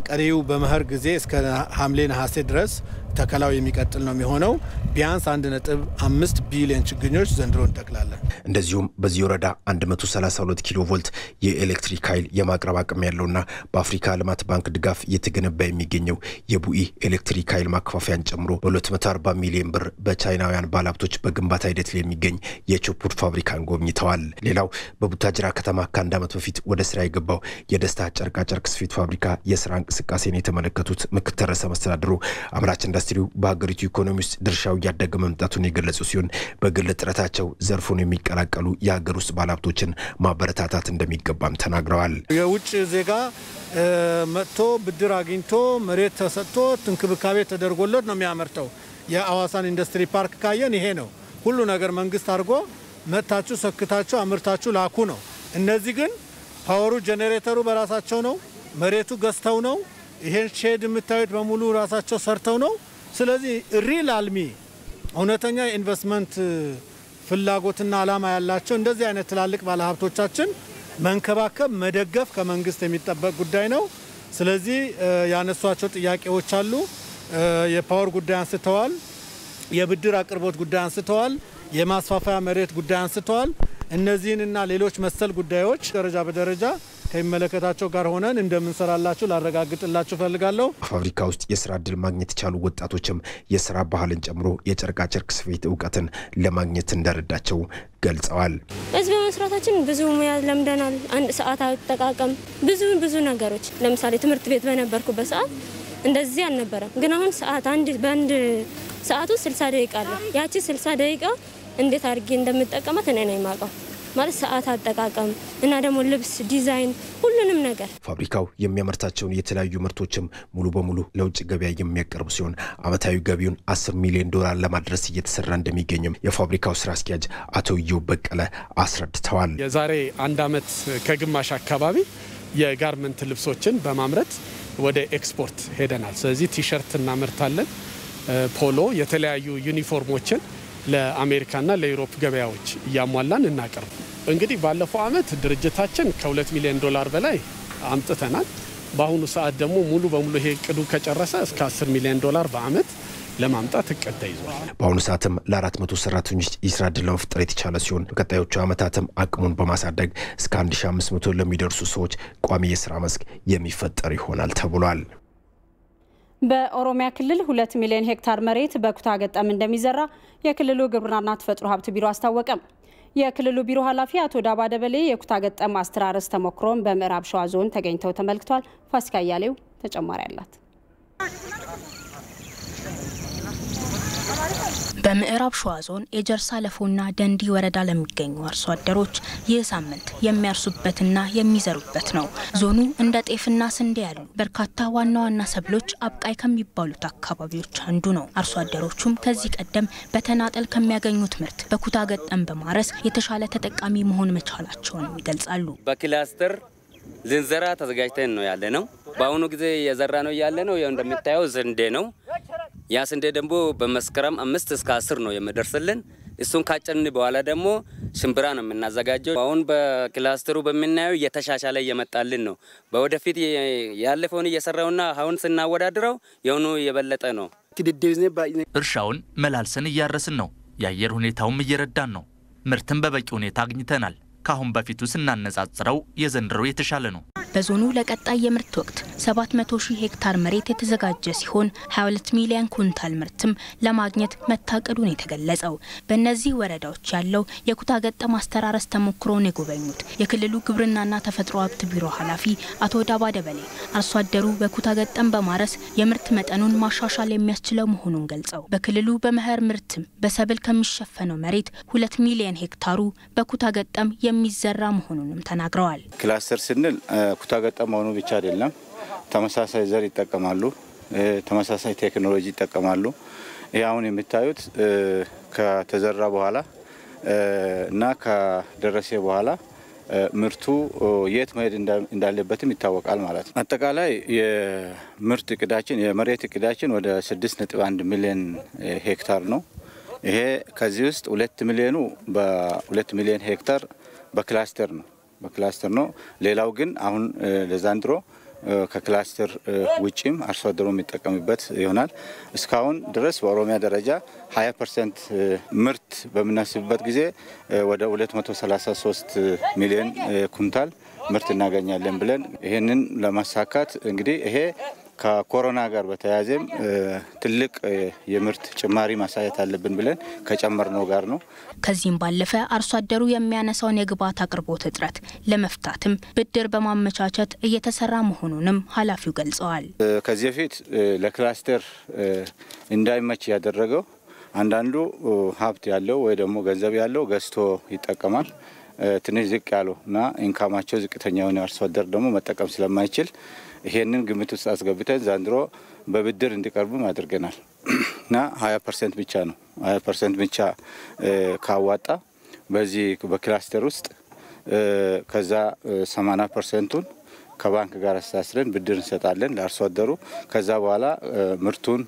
S6: ቀሪው በመኸር ጊዜ እስከ ሐምሌ ነሐሴ ድረስ ተከላው የሚቀጥል ነው የሚሆነው። ቢያንስ 1.5 ቢሊዮን ችግኞች ዘንድሮ እንተክላለን።
S5: እንደዚሁም በዚህ ወረዳ 132 ኪሎ ቮልት የኤሌክትሪክ ኃይል የማቅረብ አቅም ያለውና በአፍሪካ ልማት ባንክ ድጋፍ እየተገነባ የሚገኘው የቡኢ ኤሌክትሪክ ኃይል ማከፋፈያን ጨምሮ በ240 ሚሊዮን ብር በቻይናውያን ባለሀብቶች በግንባታ ሂደት ላይ የሚገኝ የቾፑድ ፋብሪካን ጎብኝተዋል። ሌላው በቡታጅራ ከተማ ከአንድ ዓመት በፊት ወደ ስራ የገባው የደስታ ጨርቃጨርቅ ስፌት ፋብሪካ የስራ እንቅስቃሴን የተመለከቱት ምክትል ርዕሰ መስተዳድሩ አምራች ኢንዱስትሪው በሀገሪቱ ኢኮኖሚ ውስጥ ድርሻው እያደገ መምጣቱን የገለጹ ሲሆን በግል ጥረታቸው ዘርፉን የሚቀላቀሉ የሀገር ውስጥ ባለሀብቶችን ማበረታታት እንደሚገባም ተናግረዋል።
S6: የውጭ ዜጋ መጥቶ ብድር አግኝቶ መሬት ተሰጥቶ እንክብካቤ ተደርጎለት ነው የሚያመርተው። የአዋሳን ኢንዱስትሪ ፓርክ ካየን ይሄ ነው። ሁሉ ነገር መንግስት አድርጎ መታችሁ ሰክታችሁ አምርታችሁ ላኩ ነው። እነዚህ ግን ፓወሩ ጄኔሬተሩ በራሳቸው ነው። መሬቱ ገዝተው ነው። ይሄን ሼድ የምታዩት በሙሉ ራሳቸው ሰርተው ነው። ስለዚህ ሪል አልሚ እውነተኛ ኢንቨስትመንት ፍላጎትና አላማ ያላቸው እንደዚህ አይነት ትላልቅ ባለሀብቶቻችን መንከባከብ መደገፍ ከመንግስት የሚጠበቅ ጉዳይ ነው። ስለዚህ ያነሷቸው ጥያቄዎች አሉ። የፓወር ጉዳይ አንስተዋል። የብድር አቅርቦት ጉዳይ አንስተዋል። የማስፋፋያ መሬት ጉዳይ አንስተዋል። እነዚህንና ሌሎች መሰል ጉዳዮች ደረጃ በደረጃ ከሚመለከታቸው ጋር ሆነን እንደምንሰራላችሁ ላረጋግጥላችሁ ፈልጋለሁ።
S5: ፋብሪካ ውስጥ የስራ እድል ማግኘት የቻሉ ወጣቶችም የስራ ባህልን ጨምሮ የጨርቃጨርቅ ስፌት እውቀትን ለማግኘት እንደረዳቸው ገልጸዋል።
S7: በዚህ በመስራታችን ብዙ ሙያ ለምደናል። አንድ ሰዓት አጠቃቀም ብዙ ነገሮች ለምሳሌ ትምህርት ቤት በነበርኩበት ሰዓት እንደዚህ አልነበረም። ግን አሁን ሰዓት በአንድ ሰዓቱ 60 ደቂቃ አለ። ያቺ 60 ደቂቃ እንዴት አድርጌ እንደምጠቀማት እኔ ነኝ የማውቀው። ማለት ሰዓት አጠቃቀም እና ደግሞ ልብስ ዲዛይን ሁሉንም ነገር
S5: ፋብሪካው የሚያመርታቸውን የተለያዩ ምርቶችም ሙሉ በሙሉ ለውጭ ገበያ የሚያቀርብ ሲሆን አመታዊ ገቢውን 10 ሚሊዮን ዶላር ለማድረስ እየተሰራ እንደሚገኝም የፋብሪካው ስራ አስኪያጅ አቶ ኢዮብ በቀለ አስረድተዋል።
S24: የዛሬ አንድ አመት ከግማሽ አካባቢ የጋርመንት ልብሶችን በማምረት ወደ ኤክስፖርት ሄደናል። ስለዚህ ቲሸርት እናመርታለን፣ ፖሎ፣ የተለያዩ ዩኒፎርሞችን ለአሜሪካና ለዩሮፕ ገበያዎች እያሟላን እናቀርብ። እንግዲህ ባለፈው አመት ድርጅታችን ከ2 ሚሊዮን ዶላር በላይ አምጥተናል። በአሁኑ ሰዓት ደግሞ ሙሉ በሙሉ ይሄ እቅዱ ከጨረሰ እስከ 10 ሚሊዮን ዶላር በአመት ለማምጣት እቅድ ተይዟል።
S5: በአሁኑ ሰዓትም ለ400 ሰራተኞች የስራ ዕድል ለመፍጠር የተቻለ ሲሆን በቀጣዮቹ አመታትም አቅሙን በማሳደግ እስከ 1500 ለሚደርሱ ሰዎች ቋሚ የስራ መስክ የሚፈጠር ይሆናል ተብሏል።
S1: በኦሮሚያ ክልል 2 ሚሊዮን ሄክታር መሬት በኩታ ገጠም እንደሚዘራ የክልሉ ግብርናና ተፈጥሮ ሀብት ቢሮ አስታወቀ። የክልሉ ቢሮ ኃላፊ አቶ ዳባ ደበሌ የኩታ ገጠም አስተራረስ ተሞክሮን በምዕራብ ሸዋ ዞን ተገኝተው ተመልክቷል። ፋሲካ ያሌው ተጨማሪ አላት።
S25: በምዕራብ ሸዋ ዞን ኤጀርሳ ለፎና ደንዲ ወረዳ ለሚገኙ አርሶ አደሮች ይህ ሳምንት የሚያርሱበትና የሚዘሩበት ነው። ዞኑ እንደ ጤፍና ስንዴ ያሉ በርካታ ዋና ዋና ሰብሎች አብቃይ ከሚባሉት አካባቢዎች አንዱ ነው። አርሶ አደሮቹም ከዚህ ቀደም በተናጠል ከሚያገኙት ምርት በኩታ ገጠም በማረስ የተሻለ ተጠቃሚ መሆን መቻላቸውን ይገልጻሉ።
S26: በክላስተር ልንዘራ ተዘጋጅተን ነው ያለ ነው። በአሁኑ ጊዜ የዘራ ነው ያለ ነው። ያው እንደምታየው ስንዴ ነው። ያ ስንዴ ደግሞ በመስከረም 5 እስከ 10 ነው የሚደርስልን። እሱን ካጨን በኋላ ደግሞ ሽምብራ ነው የምናዘጋጀው። አሁን በክላስተሩ በሚናየው እየተሻሻለ እየመጣልን ነው። በወደፊት ያለፈውን እየሰራውና አሁን ስናወዳድረው የሆኑ የበለጠ ነው።
S27: እርሻውን መላልሰን እያረስን ነው።
S8: የአየር ሁኔታውም እየረዳን ነው። ምርትን በበቂ ሁኔታ አግኝተናል። ካሁን በፊቱ ስናነጻጽረው የዘንድሮው የተሻለ ነው።
S25: በዞኑ ለቀጣይ የምርት ወቅት 700,000 ሄክታር መሬት የተዘጋጀ ሲሆን 22 ሚሊዮን ኩንታል ምርትም ለማግኘት መታቀዱን የተገለጸው። በእነዚህ ወረዳዎች ያለው የኩታ ገጠም አስተራረስ ተሞክሮን የጎበኙት የክልሉ ግብርናና ተፈጥሮ ሀብት ቢሮ ኃላፊ አቶ ዳባ ደበሌ አርሶ አደሩ በኩታ ገጠም በማረስ የምርት መጠኑን ማሻሻል የሚያስችለው መሆኑን ገልጸው በክልሉ በመኸር ምርትም በሰብል ከሚሸፈነው መሬት 2 ሚሊዮን ሄክታሩ በኩታ ገጠም የሚዘራ መሆኑንም ተናግረዋል።
S9: ክላስተር ስንል ኩታ ገጠም መሆኑ ብቻ አይደለም። ተመሳሳይ ዘር ይጠቀማሉ፣ ተመሳሳይ ቴክኖሎጂ ይጠቀማሉ። ይሄ አሁን የምታዩት ከተዘራ በኋላ እና ከደረሰ በኋላ ምርቱ የት መሄድ እንዳለበትም ይታወቃል ማለት ነው። አጠቃላይ የምርት እቅዳችን የመሬት እቅዳችን ወደ 6.1 ሚሊዮን ሄክታር ነው። ይሄ ከዚህ ውስጥ 2 ሚሊዮኑ በ2 ሚሊዮን ሄክታር በክላስተር ነው። ሌላው ግን አሁን ለዛንድሮ ከክላስተር ውጪም አርሶ አደሩ የሚጠቀምበት ይሆናል። እስካሁን ድረስ በኦሮሚያ ደረጃ 20% ምርት በምናስብበት ጊዜ ወደ 233 ሚሊዮን ኩንታል ምርት እናገኛለን ብለን ይሄንን ለማሳካት እንግዲህ ይሄ ከኮሮና ጋር በተያያዘም ትልቅ የምርት ጭማሪ ማሳየት አለብን ብለን ከጨመርነው ጋር ነው።
S25: ከዚህም ባለፈ አርሶ አደሩ የሚያነሳውን የግብዓት አቅርቦት እጥረት ለመፍታትም ብድር በማመቻቸት እየተሰራ መሆኑንም ኃላፊው ገልጸዋል።
S9: ከዚህ በፊት ለክላስተር እንዳይመች ያደረገው አንዳንዱ ሀብት ያለው ወይ ደግሞ ገንዘብ ያለው ገዝቶ ይጠቀማል። ትንሽ ዝቅ ያለው እና ኢንካማቸው ዝቅተኛ የሆነ አርሶ አደር ደግሞ መጠቀም ስለማይችል ይሄንን ግምት ውስጥ አስገብተን ዛንድሮ በብድር እንዲቀርቡም አድርገናል እና 20% ብቻ ነው 20% ብቻ ካዋጣ በዚህ በክላስተር ውስጥ ከዛ 80%ቱን ከባንክ ጋር አስተሳስረን ብድር እንሰጣለን ለአርሶ አደሩ። ከዛ በኋላ ምርቱን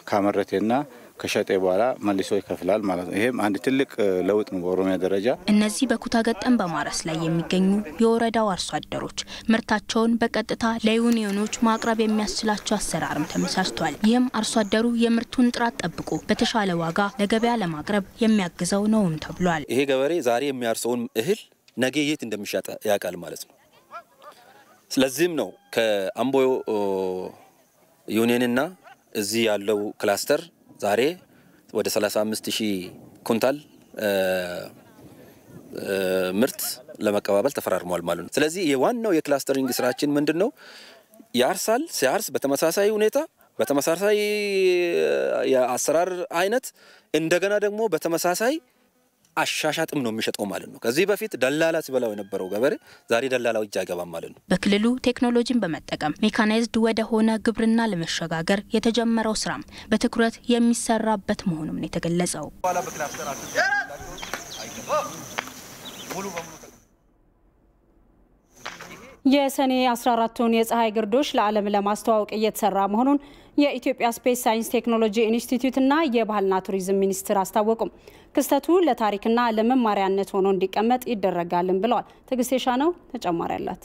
S9: ካመረተና ከሸጠ በኋላ መልሶ ይከፍላል ማለት ነው። ይሄም አንድ ትልቅ ለውጥ ነው በኦሮሚያ ደረጃ።
S25: እነዚህ በኩታ ገጠም በማረስ ላይ የሚገኙ የወረዳው አርሶ አደሮች ምርታቸውን በቀጥታ ለዩኒዮኖች ማቅረብ የሚያስችላቸው አሰራርም ተመቻችቷል። ይህም አርሶ አደሩ የምርቱን ጥራት ጠብቆ በተሻለ ዋጋ ለገበያ ለማቅረብ የሚያግዘው ነውም ተብሏል።
S10: ይሄ ገበሬ ዛሬ የሚያርሰውን እህል ነገ የት እንደሚሸጥ ያውቃል ማለት ነው። ስለዚህም ነው ከአምቦ ዩኒየንና እዚህ ያለው ክላስተር ዛሬ ወደ 35,000 ኩንታል ምርት ለመቀባበል ተፈራርሟል ማለት ነው። ስለዚህ የዋናው የክላስተሪንግ ስራችን ምንድነው? ያርሳል። ሲያርስ በተመሳሳይ ሁኔታ በተመሳሳይ የአሰራር አይነት እንደገና ደግሞ በተመሳሳይ አሻሻጥም ነው የሚሸጠው ማለት ነው። ከዚህ በፊት ደላላ ሲበላው የነበረው ገበሬ ዛሬ ደላላው እጅ አይገባም ማለት ነው።
S25: በክልሉ ቴክኖሎጂን በመጠቀም ሜካናይዝድ ወደ ሆነ ግብርና ለመሸጋገር የተጀመረው ስራም በትኩረት የሚሰራበት መሆኑን ነው የተገለጸው።
S1: የሰኔ 14ቱን የፀሐይ ግርዶሽ ለዓለም ለማስተዋወቅ እየተሰራ መሆኑን የኢትዮጵያ ስፔስ ሳይንስ ቴክኖሎጂ ኢንስቲትዩትና የባህልና ቱሪዝም ሚኒስቴር አስታወቁም። ክስተቱ ለታሪክና ለመማሪያነት ሆኖ እንዲቀመጥ ይደረጋልን ብለዋል። ትግስቴሻ ነው ተጨማሪ ያላት።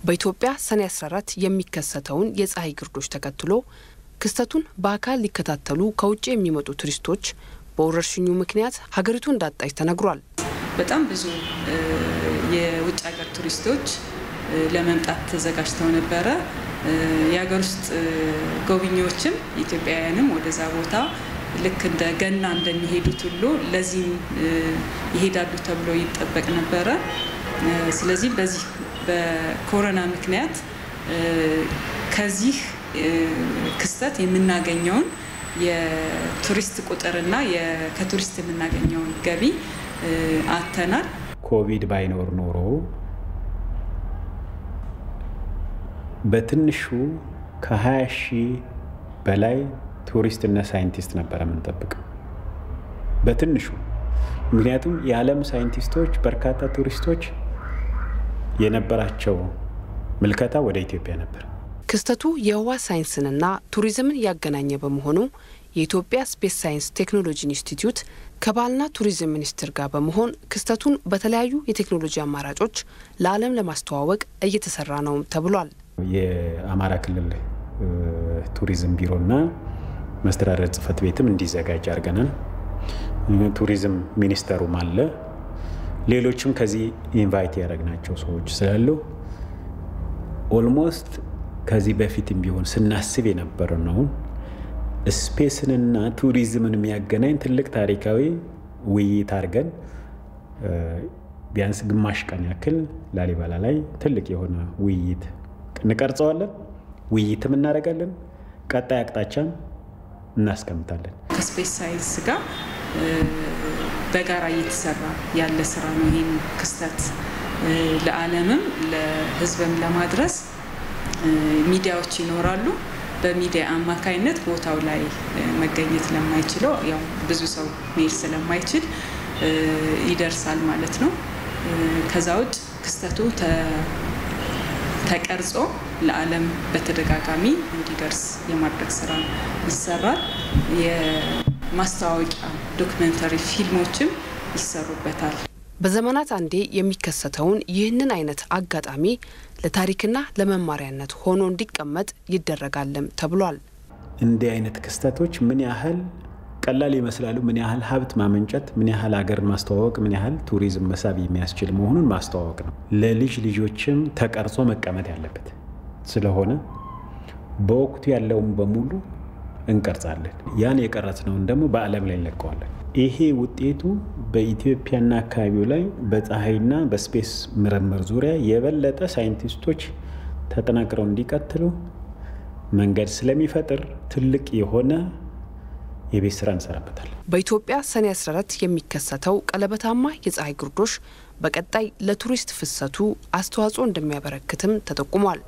S11: በኢትዮጵያ ሰኔ 14 የሚከሰተውን የፀሐይ ግርዶሽ ተከትሎ ክስተቱን በአካል ሊከታተሉ ከውጭ የሚመጡ ቱሪስቶች በወረርሽኙ ምክንያት ሀገሪቱ እንዳጣች ተነግሯል።
S12: በጣም ብዙ የውጭ ሀገር ቱሪስቶች ለመምጣት ተዘጋጅተው ነበረ። የሀገር ውስጥ ጎብኚዎችም ኢትዮጵያውያንም ወደዛ ቦታ ልክ እንደ ገና እንደሚሄዱት ሁሉ ለዚህም ይሄዳሉ ተብሎ ይጠበቅ ነበረ። ስለዚህ በዚህ በኮሮና ምክንያት ከዚህ ክስተት የምናገኘውን የቱሪስት ቁጥርና ከቱሪስት የምናገኘውን ገቢ አተናል።
S14: ኮቪድ ባይኖር ኖሮ በትንሹ ከ20,000 በላይ ቱሪስትና ሳይንቲስት ነበር የምንጠብቀው በትንሹ። ምክንያቱም የዓለም ሳይንቲስቶች በርካታ ቱሪስቶች የነበራቸው ምልከታ ወደ ኢትዮጵያ ነበር።
S11: ክስተቱ የህዋ ሳይንስንና ቱሪዝምን ያገናኘ በመሆኑ የኢትዮጵያ ስፔስ ሳይንስ ቴክኖሎጂ ኢንስቲትዩት ከባህልና ቱሪዝም ሚኒስቴር ጋር በመሆን ክስተቱን በተለያዩ የቴክኖሎጂ አማራጮች ለዓለም ለማስተዋወቅ እየተሰራ ነው ተብሏል።
S14: የአማራ ክልል ቱሪዝም ቢሮና መስተዳደር ጽሕፈት ቤትም እንዲዘጋጅ አድርገናል። ቱሪዝም ሚኒስተሩም አለ። ሌሎችም ከዚህ ኢንቫይት ያደረግናቸው ሰዎች ስላሉ ኦልሞስት ከዚህ በፊትም ቢሆን ስናስብ የነበረ ነው ስፔስንና ቱሪዝምን የሚያገናኝ ትልቅ ታሪካዊ ውይይት አድርገን ቢያንስ ግማሽ ቀን ያክል ላሊበላ ላይ ትልቅ የሆነ ውይይት እንቀርጸዋለን። ውይይትም እናደርጋለን። ቀጣይ አቅጣጫም እናስቀምጣለን።
S12: ከስፔስ ሳይንስ ጋር በጋራ እየተሰራ ያለ ስራ ነው። ይህን ክስተት ለዓለምም ለሕዝብም ለማድረስ ሚዲያዎች ይኖራሉ። በሚዲያ አማካይነት ቦታው ላይ መገኘት ለማይችለው ያው ብዙ ሰው መሄድ ስለማይችል ይደርሳል ማለት ነው። ከዛ ውጭ ክስተቱ ተቀርጾ ለዓለም በተደጋጋሚ እንዲደርስ የማድረግ ስራ ይሰራል። የማስታወቂያ ዶክመንተሪ ፊልሞችም ይሰሩበታል።
S11: በዘመናት አንዴ የሚከሰተውን ይህንን አይነት አጋጣሚ ለታሪክና ለመማሪያነት ሆኖ እንዲቀመጥ ይደረጋልም ተብሏል።
S14: እንዲህ አይነት ክስተቶች ምን ያህል ቀላል ይመስላሉ፣ ምን ያህል ሀብት ማመንጨት፣ ምን ያህል ሀገር ማስተዋወቅ፣ ምን ያህል ቱሪዝም መሳብ የሚያስችል መሆኑን ማስተዋወቅ ነው። ለልጅ ልጆችም ተቀርጾ መቀመጥ ያለበት ስለሆነ በወቅቱ ያለውን በሙሉ እንቀርጻለን። ያን የቀረጽነውን ደግሞ በዓለም ላይ እንለቀዋለን። ይሄ ውጤቱ በኢትዮጵያና አካባቢው ላይ በፀሐይና በስፔስ ምርምር ዙሪያ የበለጠ ሳይንቲስቶች ተጠናክረው እንዲቀጥሉ መንገድ ስለሚፈጥር ትልቅ የሆነ የቤት ስራ እንሰራበታለን።
S11: በኢትዮጵያ ሰኔ 14 የሚከሰተው ቀለበታማ የፀሐይ ግርዶሽ በቀጣይ ለቱሪስት ፍሰቱ አስተዋጽኦ እንደሚያበረክትም ተጠቁሟል።